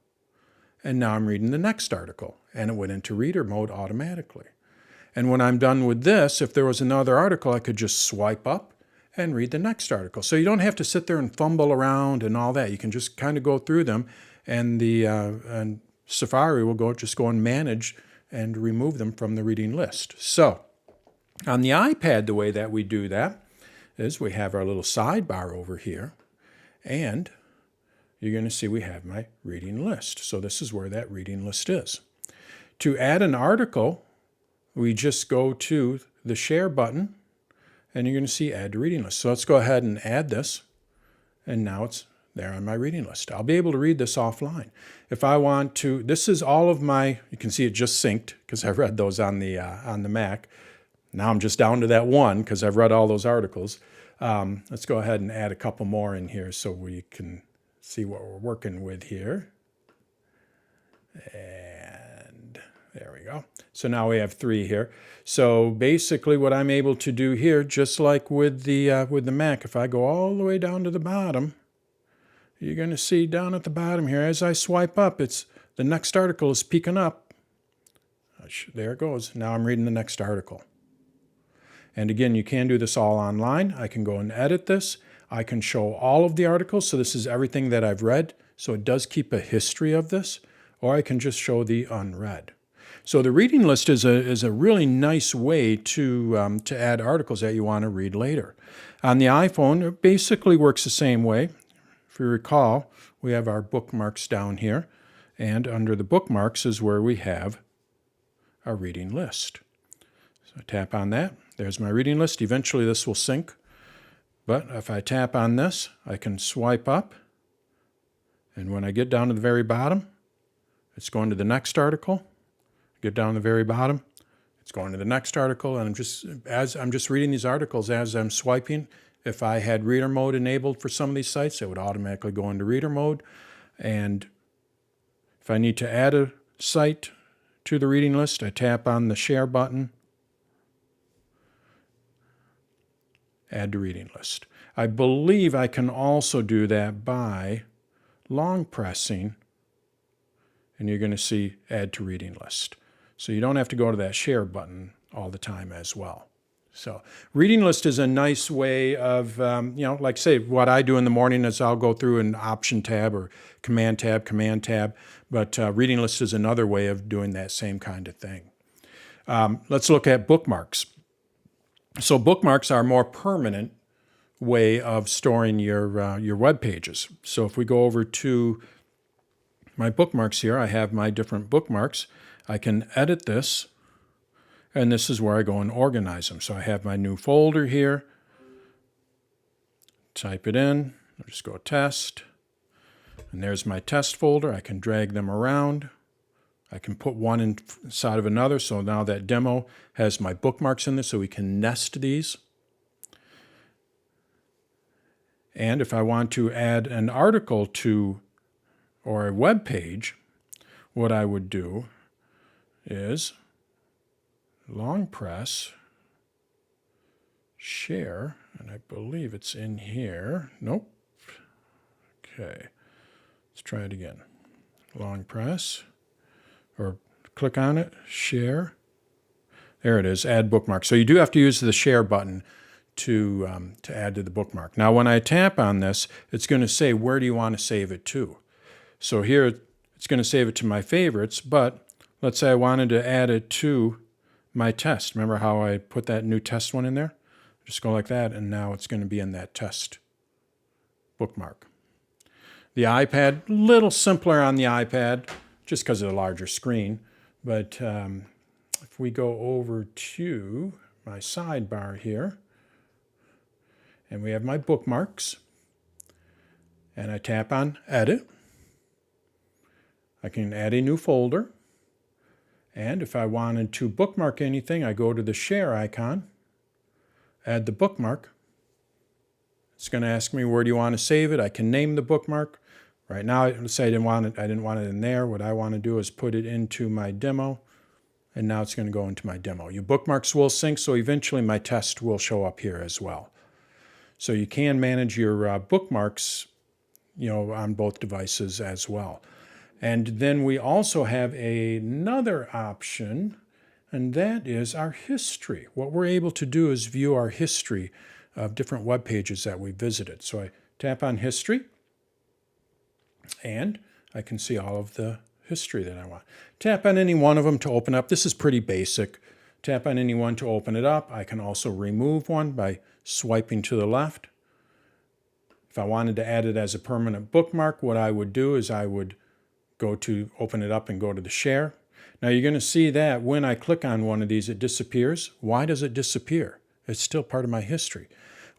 and now I'm reading the next article, and it went into reader mode automatically. And when I'm done with this, if there was another article, I could just swipe up and read the next article. So you don't have to sit there and fumble around and all that. You can just kind of go through them, and and Safari will just go and manage and remove them from the reading list. So on the iPad, the way that we do that is we have our little sidebar over here, and you're going to see we have my reading list. So this is where that reading list is. To add an article, we just go to the share button, and you're going to see add to reading list. So let's go ahead and add this, and now it's there on my reading list. I'll be able to read this offline. If I want to, this is all of my, you can see it just synced because I've read those on the Mac. Now I'm just down to that one because I've read all those articles. Let's go ahead and add a couple more in here so we can see what we're working with here. And there we go. So now we have 3 here. So basically what I'm able to do here, just like with the Mac, if I go all the way down to the bottom, you're going to see down at the bottom here, as I swipe up, the next article is peeking up. There it goes. Now I'm reading the next article. And again, you can do this all online. I can go and edit this. I can show all of the articles. So this is everything that I've read. So it does keep a history of this. Or I can just show the unread. So the reading list is a really nice way to add articles that you want to read later. On the iPhone, it basically works the same way. If you recall, we have our bookmarks down here. And under the bookmarks is where we have our reading list. So I tap on that. There's my reading list. Eventually this will sync. But if I tap on this, I can swipe up. And when I get down to the very bottom, it's going to the next article. Get down to the very bottom, it's going to the next article. And as I'm just reading these articles as I'm swiping. If I had reader mode enabled for some of these sites, it would automatically go into reader mode. And if I need to add a site to the reading list, I tap on the share button. Add to reading list. I believe I can also do that by long pressing, and you're going to see add to reading list. So you don't have to go to that share button all the time as well. So reading list is a nice way of, like say what I do in the morning is I'll go through an option tab or command tab, but reading list is another way of doing that same kind of thing. Let's look at bookmarks. So bookmarks are a more permanent way of storing your web pages. So if we go over to my bookmarks here, I have my different bookmarks. I can edit this, and this is where I go and organize them. So I have my new folder here. Type it in. I'll just go test. And there's my test folder. I can drag them around. I can put one inside of another. So now that demo has my bookmarks in there, so we can nest these. And if I want to add an article to or a web page, what I would do is long press, share, and I believe it's in here. Nope. Okay, let's try it again. Long press, or click on it, share. There it is, add bookmark. So you do have to use the share button to add to the bookmark. Now when I tap on this, it's going to say, where do you want to save it to? So here it's going to save it to my favorites, but let's say I wanted to add it to my test. Remember how I put that new test one in there? Just go like that, and now it's going to be in that test bookmark. The iPad, a little simpler on the iPad, just because of the larger screen. But if we go over to my sidebar here, and we have my bookmarks, and I tap on Edit, I can add a new folder. And if I wanted to bookmark anything, I go to the Share icon, add the bookmark. It's going to ask me, where do you want to save it? I can name the bookmark. Right now, let's say I didn't want it in there. What I want to do is put it into my demo, and now it's going to go into my demo. Your bookmarks will sync, so eventually my test will show up here as well. So you can manage your bookmarks, on both devices as well. And then we also have another option, and that is our history. What we're able to do is view our history of different web pages that we visited. So I tap on History, and I can see all of the history that I want. Tap on any one of them to open up. This is pretty basic. Tap on any one to open it up. I can also remove one by swiping to the left. If I wanted to add it as a permanent bookmark, what I would do is I would go to open it up and go to the Share. Now you're going to see that when I click on one of these, it disappears. Why does it disappear? It's still part of my history.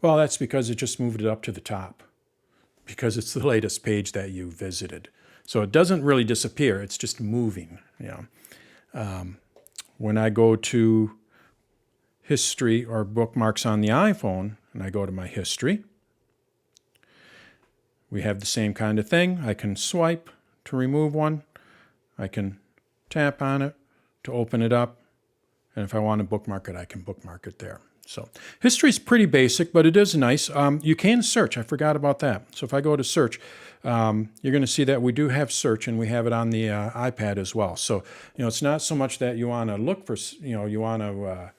Well, that's because it just moved it up to the top, because it's the latest page that you visited. So it doesn't really disappear, it's just moving. When I go to History or Bookmarks on the iPhone, and I go to my history, we have the same kind of thing. I can swipe to remove one. I can tap on it to open it up. And if I want to bookmark it, I can bookmark it there. So history is pretty basic, but it is nice. You can search. I forgot about that. So if I go to search, you're going to see that we do have search, and we have it on the iPad as well. So, it's not so much that you want to look for, you want to,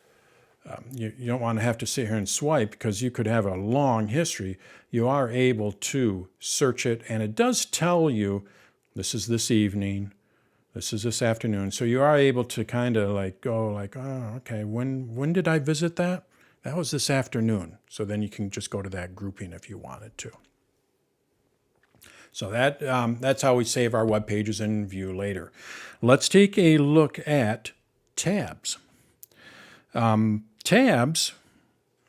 you don't want to have to sit here and swipe, because you could have a long history. You are able to search it, and it does tell you, this is this evening, this is this afternoon. So you are able to kind of go oh, okay, when did I visit that? That was this afternoon. So then you can just go to that grouping if you wanted to. So that's how we save our web pages and view later. Let's take a look at tabs. Tabs,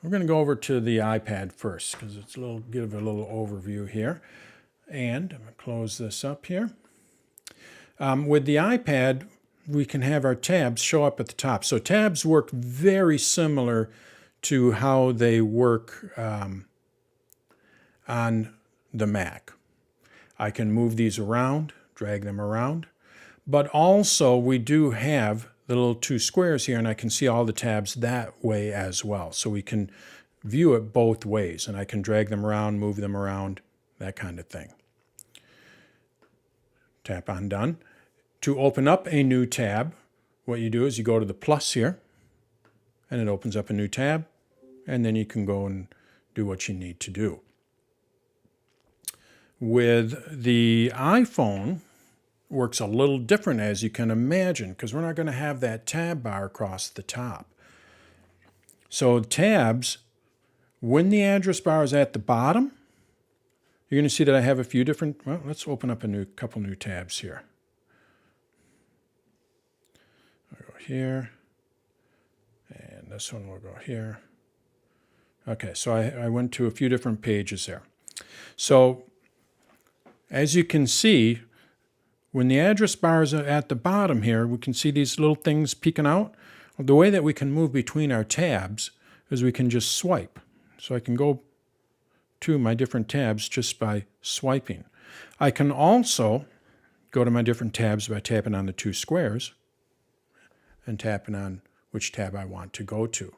we're going to go over to the iPad first, because it's give a little overview here. And I'm going to close this up here. With the iPad, we can have our tabs show up at the top. So tabs work very similar to how they work on the Mac. I can move these around, drag them around, but also we do have the little two squares here, and I can see all the tabs that way as well. So we can view it both ways, and I can drag them around, move them around, that kind of thing. Tap on Done. To open up a new tab, what you do is you go to the plus here, and it opens up a new tab, and then you can go and do what you need to do. With the iPhone, works a little different, as you can imagine, because we're not going to have that tab bar across the top. So tabs, when the address bar is at the bottom, you're going to see that I have a few different, well, let's open up a couple new tabs here. I'll go here, and this one will go here. Okay, so I went to a few different pages there. So as you can see, when the address bar is at the bottom here, we can see these little things peeking out. The way that we can move between our tabs is we can just swipe. So I can go to my different tabs just by swiping. I can also go to my different tabs by tapping on the two squares and tapping on which tab I want to go to.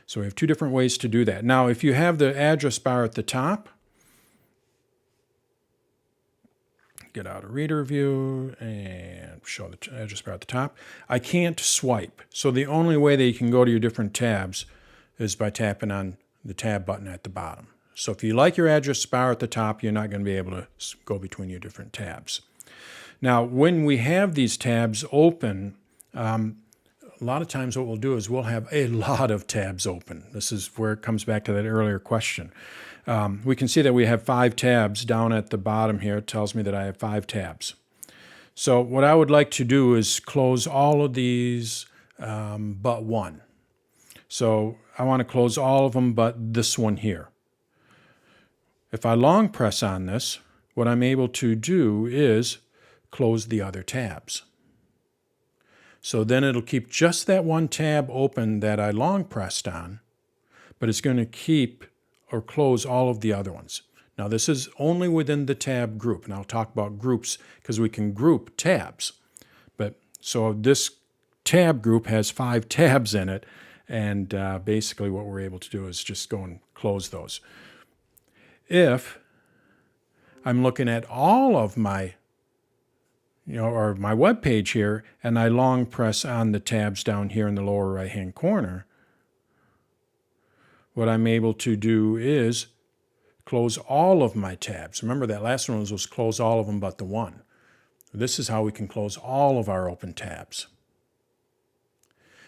So we have two different ways to do that. Now, if you have the address bar at the top, get out of reader view and show the address bar at the top. I can't swipe. So the only way that you can go to your different tabs is by tapping on the tab button at the bottom. So if you like your address bar at the top, you're not going to be able to go between your different tabs. Now, when we have these tabs open, a lot of times what we'll do is we'll have a lot of tabs open. This is where it comes back to that earlier question. We can see that we have 5 tabs down at the bottom here. It tells me that I have 5 tabs. So what I would like to do is close all of these but one. So I want to close all of them but this one here. If I long press on this, what I'm able to do is close the other tabs. So then it'll keep just that one tab open that I long pressed on, but it's going to keep or close all of the other ones. Now this is only within the tab group, and I'll talk about groups because we can group tabs. But so this tab group has 5 tabs in it, and basically what we're able to do is just go and close those. If I'm looking at all of my or my web page here, and I long press on the tabs down here in the lower right hand corner, what I'm able to do is close all of my tabs. Remember that last one was close all of them but the one. This is how we can close all of our open tabs.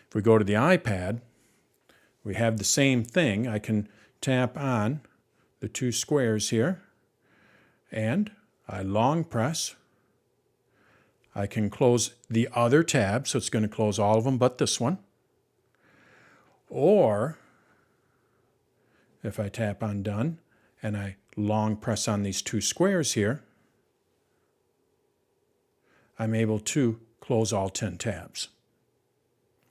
If we go to the iPad, we have the same thing. I can tap on the 2 squares here, and I long press. I can close the other tab, so it's going to close all of them but this one. Or if I tap on done and I long press on these 2 squares here, I'm able to close all 10 tabs.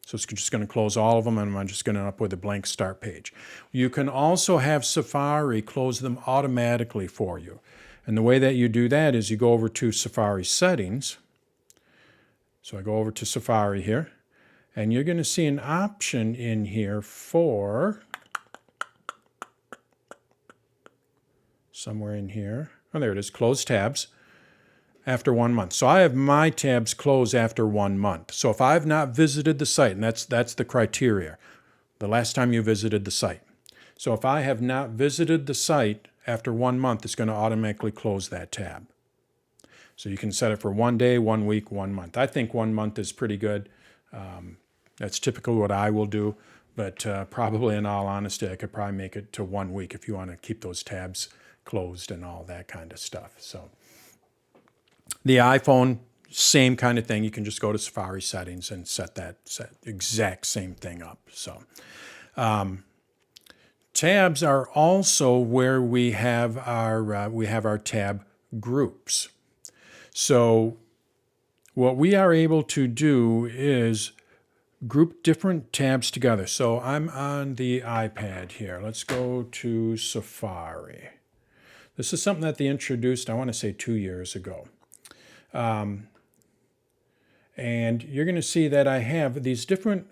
So it's just going to close all of them, and I'm just going to end up with a blank start page. You can also have Safari close them automatically for you. And the way that you do that is you go over to Safari settings. So I go over to Safari here, and you're going to see an option in here for, somewhere in here, oh there it is, close tabs after 1 month. So I have my tabs closed after 1 month. So if I've not visited the site, and that's the criteria, the last time you visited the site. So if I have not visited the site after 1 month, it's going to automatically close that tab. So you can set it for 1 day, 1 week, 1 month. I think 1 month is pretty good. That's typically what I will do, but probably in all honesty, I could probably make it to 1 week if you want to keep those tabs closed and all that kind of stuff. So the iPhone, same kind of thing. You can just go to Safari settings and set exact same thing up. So tabs are also where we have our tab groups. So what we are able to do is group different tabs together. So I'm on the iPad here. Let's go to Safari. This is something that they introduced, I want to say 2 years ago. And you're going to see that I have these different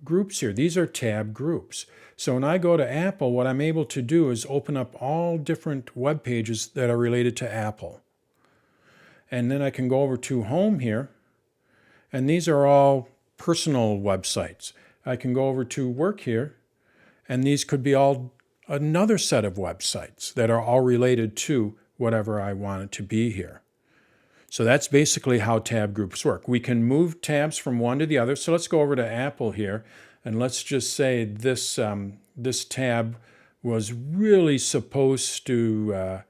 groups here. These are tab groups. So when I go to Apple, what I'm able to do is open up all different web pages that are related to Apple. And then I can go over to Home here, and these are all personal websites. I can go over to Work here, and these could be all another set of websites that are all related to whatever I want it to be here. So that's basically how tab groups work. We can move tabs from one to the other. So let's go over to Apple here, and let's just say this tab was really supposed to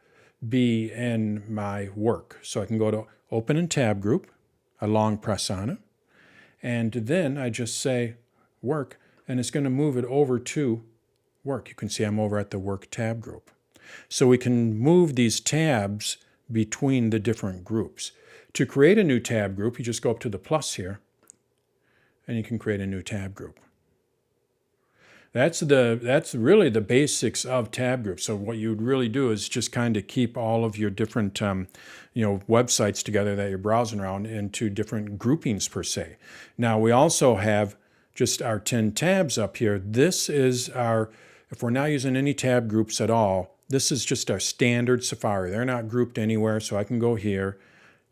be in my work. So I can go to Open in Tab Group. I long press on it, and then I just say Work, and it's going to move it over to Work. You can see I'm over at the Work tab group. So we can move these tabs between the different groups. To create a new tab group, you just go up to the plus here, and you can create a new tab group. That's really the basics of tab groups. So what you'd really do is just kind of keep all of your different websites together that you're browsing around into different groupings per se. Now we also have just our 10 tabs up here. This is our, if we're not using any tab groups at all, this is just our standard Safari. They're not grouped anywhere, so I can go here,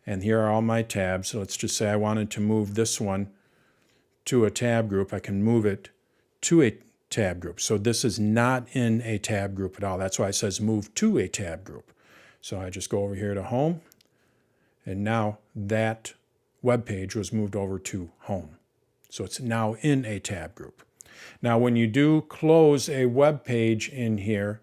and here are all my tabs. So let's just say I wanted to move this one to a tab group. I can move it to a tab group. So this is not in a tab group at all. That's why it says move to a tab group. So I just go over here to home, and now that web page was moved over to home. So it's now in a tab group. Now when you do close a web page in here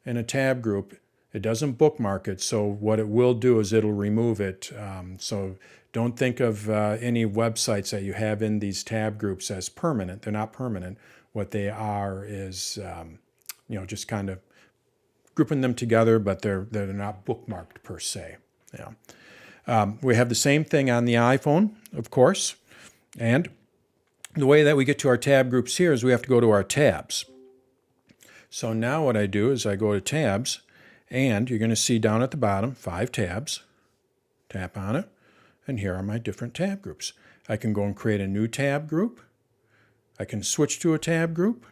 in a tab group, it doesn't bookmark it. So what it will do is it'll remove it. So don't think of any websites that you have in these tab groups as permanent. They're not permanent. What they are is, just kind of grouping them together, but they're not bookmarked per se. Yeah. We have the same thing on the iPhone, of course, and the way that we get to our tab groups here is we have to go to our tabs. So now what I do is I go to tabs, and you're going to see down at the bottom 5 tabs. Tap on it, and here are my different tab groups. I can go and create a new tab group. I can switch to a tab group.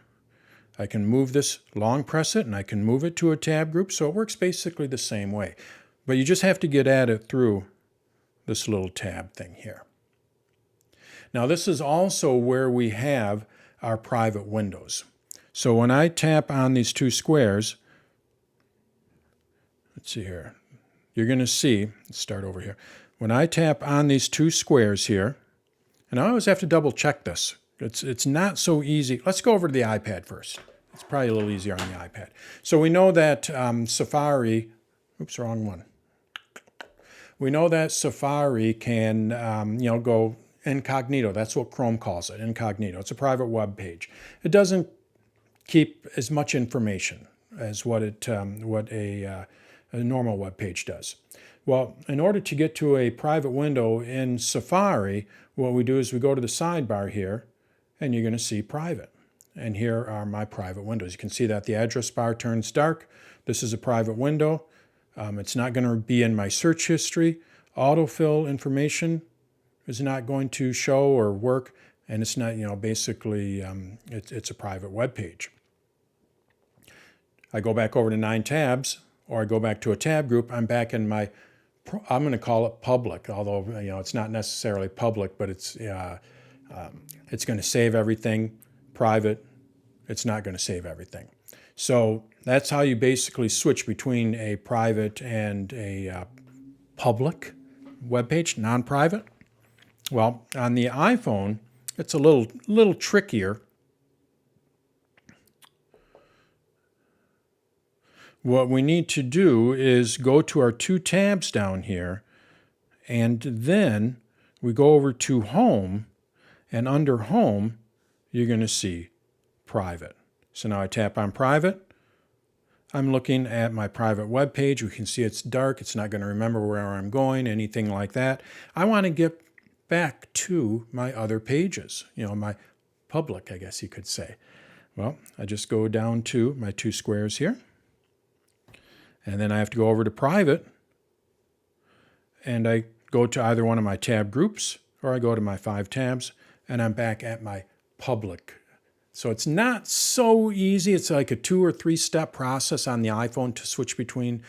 I can move this, long press it, and I can move it to a tab group. So it works basically the same way. But you just have to get at it through this little tab thing here. Now this is also where we have our private windows. So when I tap on these 2 squares, let's see here, you're going to see, let's start over here. When I tap on these 2 squares here, and I always have to double check this. It's not so easy. Let's go over to the iPad first. It's probably a little easier on the iPad. So we know that Safari, oops, wrong one. We know that Safari can, go incognito. That's what Chrome calls it, incognito. It's a private web page. It doesn't keep as much information as what a normal web page does. Well, in order to get to a private window in Safari, what we do is we go to the sidebar here, and you're going to see private. And here are my private windows. You can see that the address bar turns dark. This is a private window. It's not going to be in my search history. Autofill information is not going to show or work, and it's not, basically it's a private web page. I go back over to 9 tabs, or I go back to a tab group. I'm back in my, I'm going to call it public, although it's not necessarily public, but it's going to save everything. Private, it's not going to save everything. So that's how you basically switch between a private and a public web page, non-private. Well, on the iPhone, it's a little trickier. What we need to do is go to our 2 tabs down here, and then we go over to Home, and under Home, you're going to see Private. So now I tap on Private. I'm looking at my private web page. You can see it's dark. It's not going to remember where I'm going, anything like that. I want to get back to my other pages, my public, I guess you could say. Well, I just go down to my 2 squares here. And then I have to go over to private, and I go to either one of my tab groups, or I go to my 5 tabs, and I'm back at my public. So it's not so easy. It's like a 2 or 3 step process on the iPhone to switch between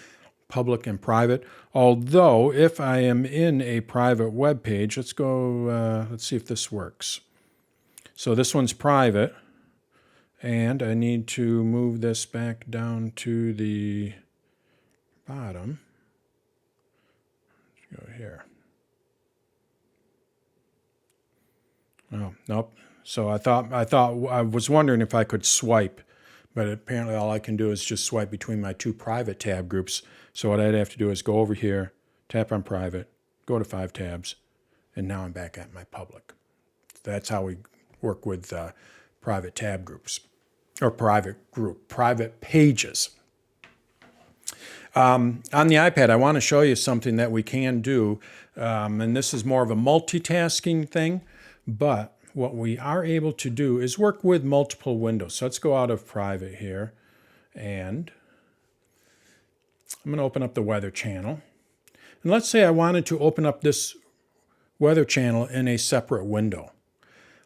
public and private. Although if I am in a private web page, let's see if this works. So this one's private, and I need to move this back down to the bottom. Let's go here. Oh, nope. So I was wondering if I could swipe, but apparently all I can do is just swipe between my 2 private tab groups. So what I'd have to do is go over here, tap on private, go to 5 tabs, and now I'm back at my public. That's how we work with private tab groups, or private pages. On the iPad, I want to show you something that we can do, and this is more of a multitasking thing, but what we are able to do is work with multiple windows. So let's go out of private here, and I'm going to open up the weather channel. And let's say I wanted to open up this weather channel in a separate window.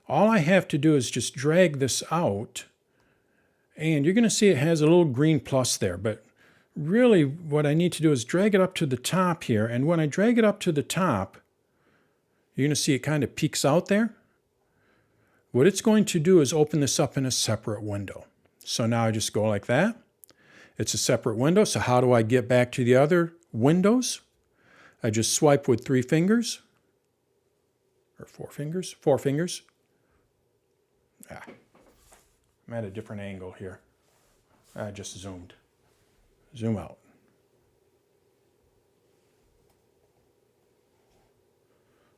All I have to do is just drag this out, and you're going to see it has a little green plus there, but really what I need to do is drag it up to the top here, and when I drag it up to the top, you're going to see it kind of peeks out there. What it's going to do is open this up in a separate window. So now I just go like that. It's a separate window, so how do I get back to the other windows? I just swipe with 3 fingers, or 4 fingers, 4 fingers. I'm at a different angle here. I just zoomed. Zoom out.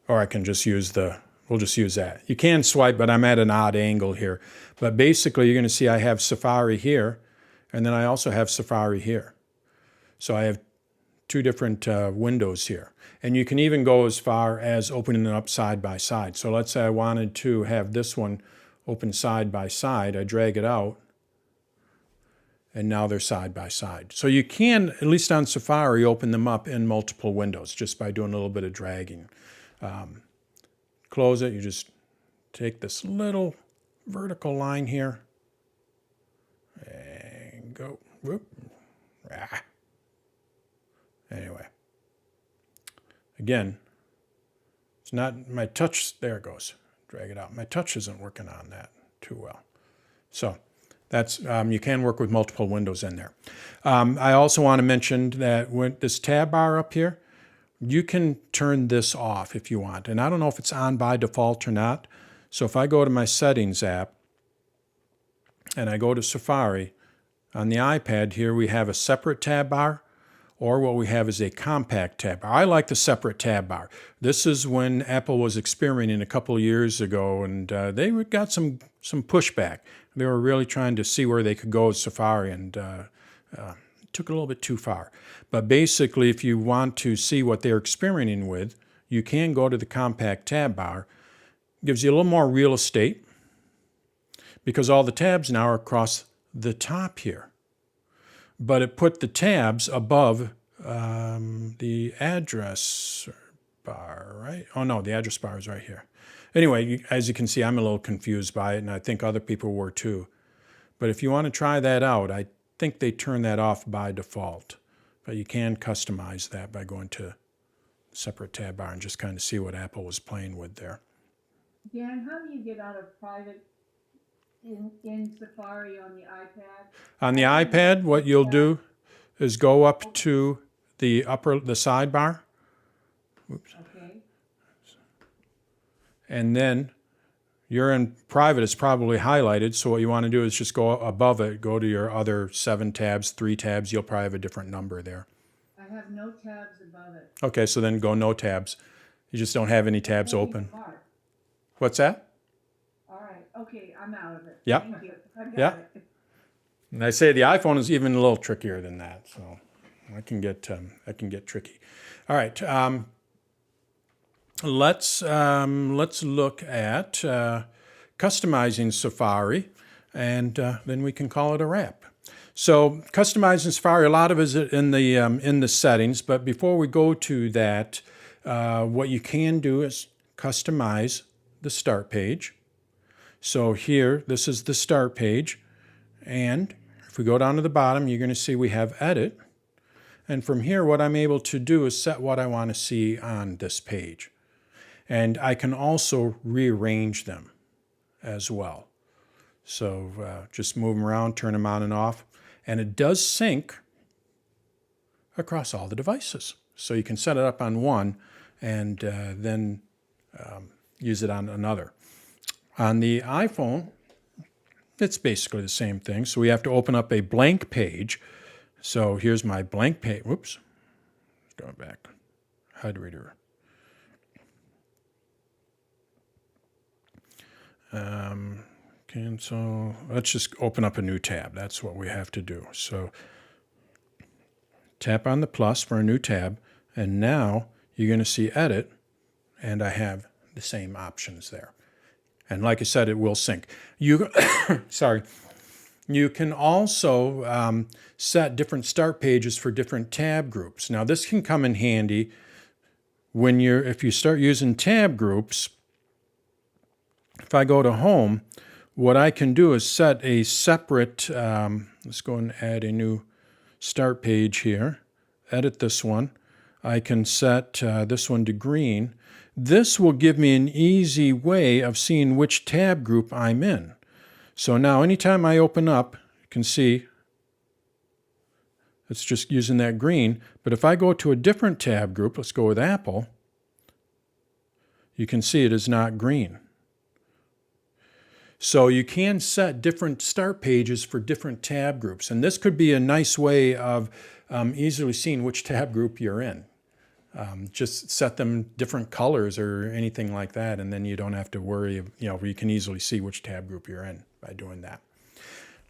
Or I can just use we'll just use that. You can swipe, but I'm at an odd angle here. But basically, you're going to see I have Safari here, and then I also have Safari here. So I have 2 different windows here. And you can even go as far as opening them up side by side. So let's say I wanted to have this one open side by side. I drag it out, and now they're side by side. So you can, at least on Safari, open them up in multiple windows just by doing a little bit of dragging. Close it, you just take this little vertical line here and go. Whoop. Anyway, again, it's not my touch. There it goes. Drag it out. My touch isn't working on that too well. So that's you can work with multiple windows in there. I also want to mention that with this tab bar up here, you can turn this off if you want. And I don't know if it's on by default or not. So if I go to my Settings app and I go to Safari, on the iPad here we have a separate tab bar, or what we have is a compact tab bar. I like the separate tab bar. This is when Apple was experimenting a couple of years ago, and they got some pushback. They were really trying to see where they could go with Safari, and took it a little bit too far. But basically, if you want to see what they're experimenting with, you can go to the compact tab bar. It gives you a little more real estate because all the tabs now are across the top here. But it put the tabs above the address bar, right? Oh no, the address bar is right here. Anyway, as you can see, I'm a little confused by it, and I think other people were too. But if you want to try that out, I think they turn that off by default. But you can customize that by going to separate tab bar and just kind of see what Apple was playing with there. Dan, how do you get out of private in Safari on the iPad? On the iPad, what you'll do is go up to the sidebar. Oops. Okay. And then you're in private, it's probably highlighted. So what you want to do is just go above it, go to your other 7 tabs, 3 tabs. You'll probably have a different number there. I have no tabs above it. Okay, so then go no tabs. You just don't have any tabs open. What's that? All right. Okay, I'm out of it. Yeah. Thank you. I got Yeah. it. And I say the iPhone is even a little trickier than that, so that can get tricky. All right, let's look at customizing Safari, and then we can call it a wrap. So customizing Safari, a lot of it is in the settings, but before we go to that, what you can do is customize the start page. So here, this is the start page. And if we go down to the bottom, you're going to see we have edit. And from here, what I'm able to do is set what I want to see on this page. And I can also rearrange them as well. So just move them around, turn them on and off. And it does sync across all the devices. So you can set it up on one and then use it on another. On the iPhone, it's basically the same thing. So we have to open up a blank page. So here's my blank page. Whoops. Going back. HUD reader. Cancel. Let's just open up a new tab. That's what we have to do. So tap on the plus for a new tab, and now you're going to see Edit, and I have the same options there. And like I said, it will sync. You, sorry. You can also set different start pages for different tab groups. Now this can come in handy when if you start using tab groups. If I go to Home, what I can do is set a separate, let's go and add a new start page here, edit this one. I can set this one to green. This will give me an easy way of seeing which tab group I'm in. So now anytime I open up, you can see it's just using that green. But if I go to a different tab group, let's go with Apple, you can see it is not green. So you can set different start pages for different tab groups. And this could be a nice way of easily seeing which tab group you're in. Just set them different colors or anything like that, and then you don't have to worry. You can easily see which tab group you're in by doing that.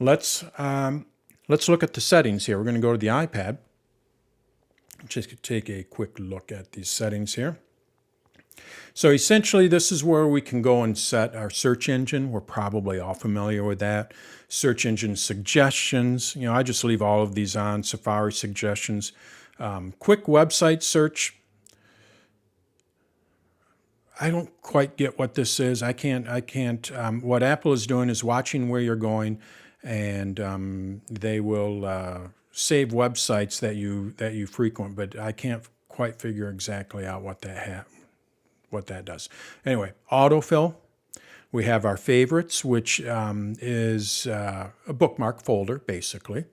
Let's look at the settings here. We're going to go to the iPad. Just take a quick look at these settings here. So essentially, this is where we can go and set our search engine. We're probably all familiar with that. Search engine suggestions. I just leave all of these on. Safari suggestions. Quick website search. I don't quite get what this is. I can't. What Apple is doing is watching where you're going, and they will save websites that you frequent. But I can't quite figure exactly out what that does. Anyway, autofill. We have our favorites, which is a bookmark folder, basically.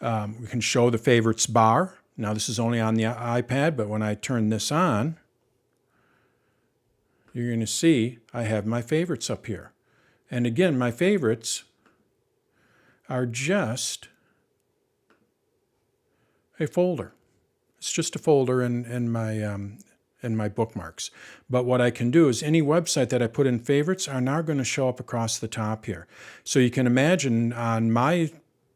We can show the favorites bar. Now, this is only on the iPad, but when I turn this on, you're going to see I have my favorites up here. And again, my favorites are just a folder. It's just a folder in my bookmarks. But what I can do is any website that I put in favorites are now going to show up across the top here. So you can imagine on my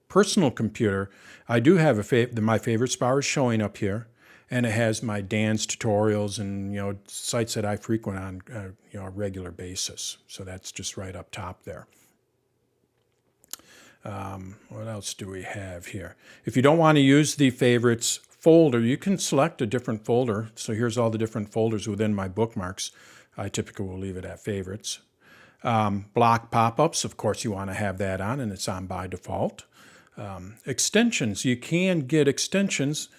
personal computer, I do have my favorites bar is showing up here, and it has my Dan's tutorials and sites that I frequent on a regular basis. So that's just right up top there. What else do we have here? If you don't want to use the favorites folder, you can select a different folder. So here's all the different folders within my bookmarks. I typically will leave it at favorites. Block pop-ups, of course you want to have that on, and it's on by default. Extensions, you can get extensions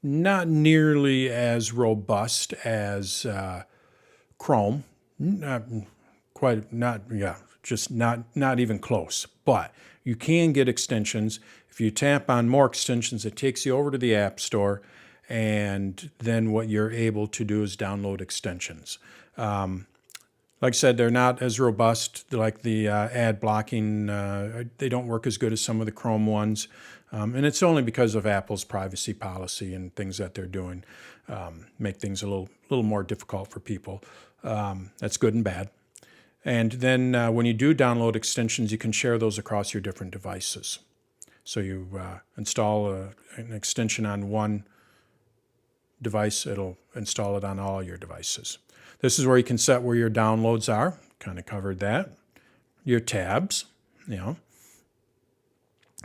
not nearly as robust as Chrome, just not even close. But you can get extensions. If you tap on more extensions, it takes you over to the App Store, and then what you're able to do is download extensions. Like I said, they're not as robust like the ad blocking. They don't work as good as some of the Chrome ones. And it's only because of Apple's privacy policy and things that they're doing make things a little more difficult for people. That's good and bad. And then when you do download extensions, you can share those across your different devices. So you install an extension on one device, it'll install it on all your devices. This is where you can set where your downloads are. Kind of covered that. Your tabs,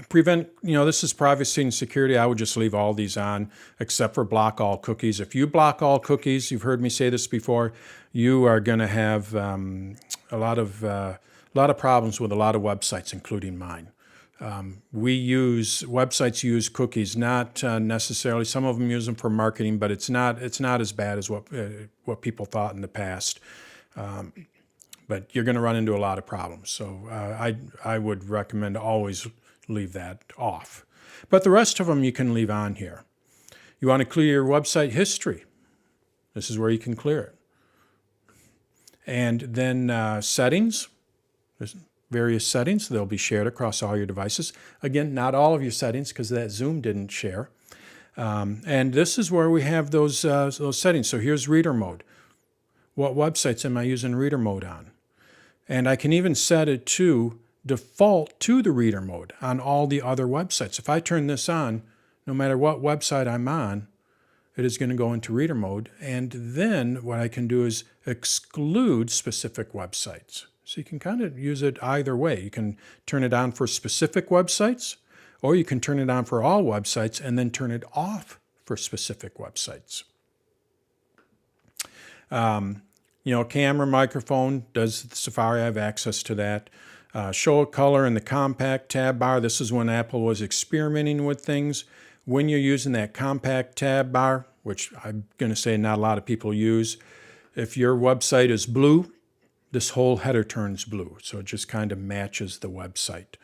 Prevent, this is privacy and security. I would just leave all these on except for block all cookies. If you block all cookies, you've heard me say this before, you are going to have a lot of problems with a lot of websites, including mine. Websites use cookies, not necessarily. Some of them use them for marketing, but it's not as bad as what people thought in the past. But you're going to run into a lot of problems. So I would recommend always leave that off. But the rest of them you can leave on here. You want to clear your website history. This is where you can clear it. And then settings. There's various settings. They'll be shared across all your devices. Again, not all of your settings because that Zoom didn't share. And this is where we have those settings. So here's reader mode. What websites am I using reader mode on? And I can even set it to default to the reader mode on all the other websites. If I turn this on, no matter what website I'm on, it is going to go into reader mode. And then what I can do is exclude specific websites. So you can kind of use it either way. You can turn it on for specific websites, or you can turn it on for all websites and then turn it off for specific websites. Camera, microphone, does Safari have access to that? Show a color in the compact tab bar. This is when Apple was experimenting with things. When you're using that compact tab bar, which I'm going to say not a lot of people use, if your website is blue, this whole header turns blue. So it just kind of matches the website.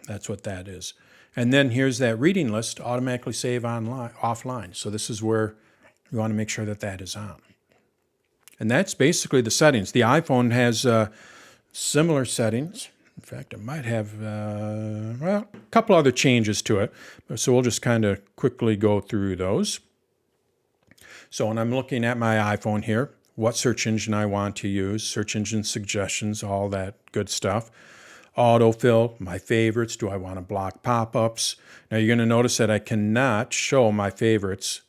That's what that is. And then here's that reading list, automatically save offline. So this is where you want to make sure that that is on. And that's basically the settings. The iPhone has similar settings. In fact, it might have, a couple other changes to it. So we'll just kind of quickly go through those. So when I'm looking at my iPhone here, what search engine I want to use, search engine suggestions, all that good stuff. Autofill, my favorites. Do I want to block pop-ups? Now you're going to notice that I cannot show my favorites.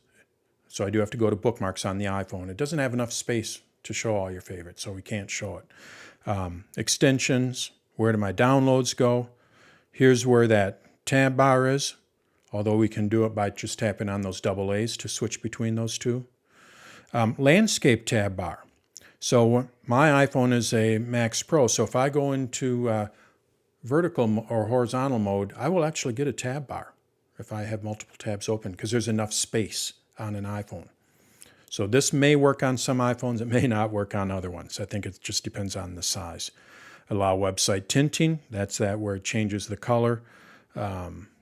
So I do have to go to bookmarks on the iPhone. It doesn't have enough space to show all your favorites, so we can't show it. Extensions, where do my downloads go? Here's where that tab bar is, although we can do it by just tapping on those double A's to switch between those two. Landscape tab bar. So my iPhone is a Max Pro, so if I go into vertical or horizontal mode, I will actually get a tab bar if I have multiple tabs open, because there's enough space on an iPhone. So this may work on some iPhones, it may not work on other ones. I think it just depends on the size. Allow website tinting, that's that where it changes the color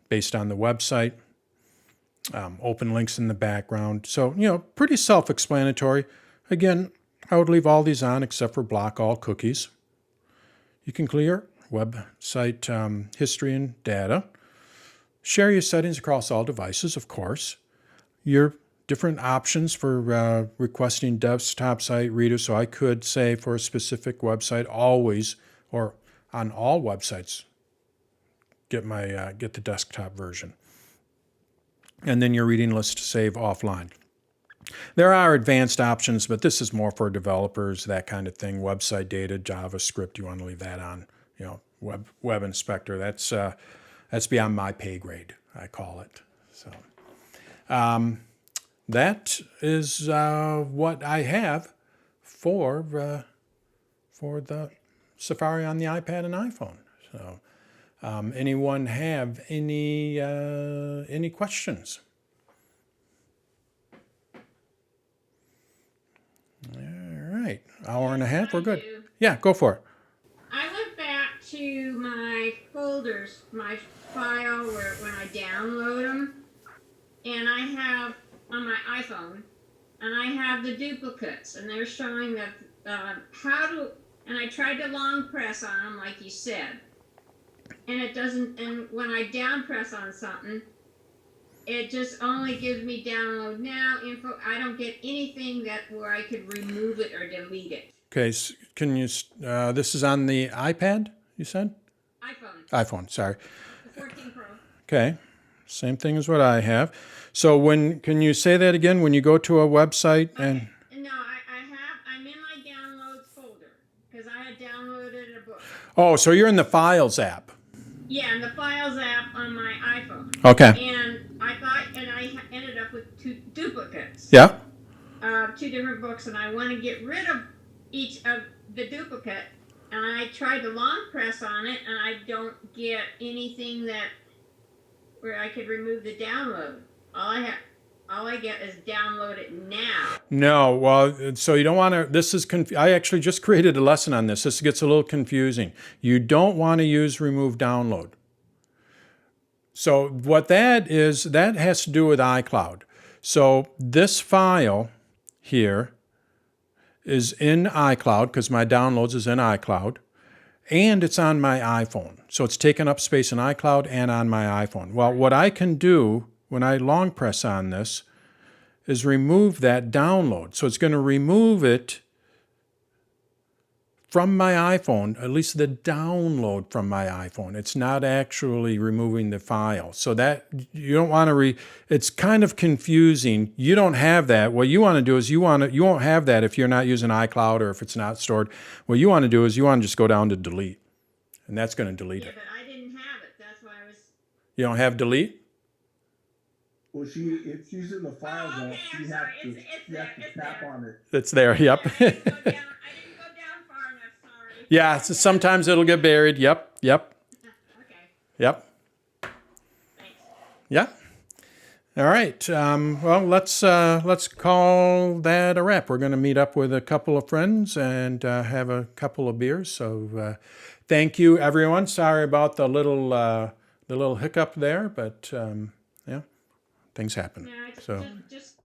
based on the website. Open links in the background. So, pretty self-explanatory. Again, I would leave all these on except for block all cookies. You can clear website history and data. Share your settings across all devices, of course. Your different options for requesting desktop site readers. So I could say for a specific website, always, or on all websites, get the desktop version. And then your reading list to save offline. There are advanced options, but this is more for developers, that kind of thing. Website data, JavaScript, you want to leave that on. Web inspector, that's beyond my pay grade, I call it. So that is what I have for the Safari on the iPad and iPhone. So anyone have any questions? All right, hour and a half, we're good. Yeah, go for it. I went back to my folders, my file when I download them, and I have on my iPhone, and I have the duplicates, and they're showing that and I tried to long press on them like you said, and it doesn't, and when I down press on something, it just only gives me download now info. I don't get anything where I could remove it or delete it. Okay, so can you, this is on the iPad, you said? iPhone, sorry. The 14 Pro. Okay, same thing as what I have. So can you say that again? When you go to a website and... No, I'm in my downloads folder because I had downloaded a book. Oh, so you're in the Files app. Yeah, in the Files app on my iPhone. Okay. And I ended up with two duplicates. Yeah. Two different books, and I want to get rid of each of the duplicate. And I tried to long press on it, and I don't get anything where I could remove the download. All I get is download it now. No, well, so you don't want to, I actually just created a lesson on this. This gets a little confusing. You don't want to use remove download. So what that is, that has to do with iCloud. So this file here is in iCloud because my downloads is in iCloud, and it's on my iPhone. So it's taking up space in iCloud and on my iPhone. Well, what I can do when I long press on this is remove that download. So it's going to remove it from my iPhone, at least the download from my iPhone. It's not actually removing the file. So that you don't want to it's kind of confusing. You don't have that. What you want to do is you won't have that if you're not using iCloud or if it's not stored. What you want to do is you want to just go down to delete. And that's going to delete Yeah, it. but I didn't have it. That's why I was. You don't have delete? Well, if she's in the files, Oh, okay, I'm sorry. It's there. It's tap there. on it. It's there. Yep. I didn't go down far enough. Sorry. Yeah, so sometimes it'll get buried. Yep. Okay. Yep. Thanks. Yeah. All right. Well, let's call that a wrap. We're going to meet up with a couple of friends and have a couple of beers. So thank you, everyone. Sorry about the little hiccup there, but yeah, things happen. No, So. just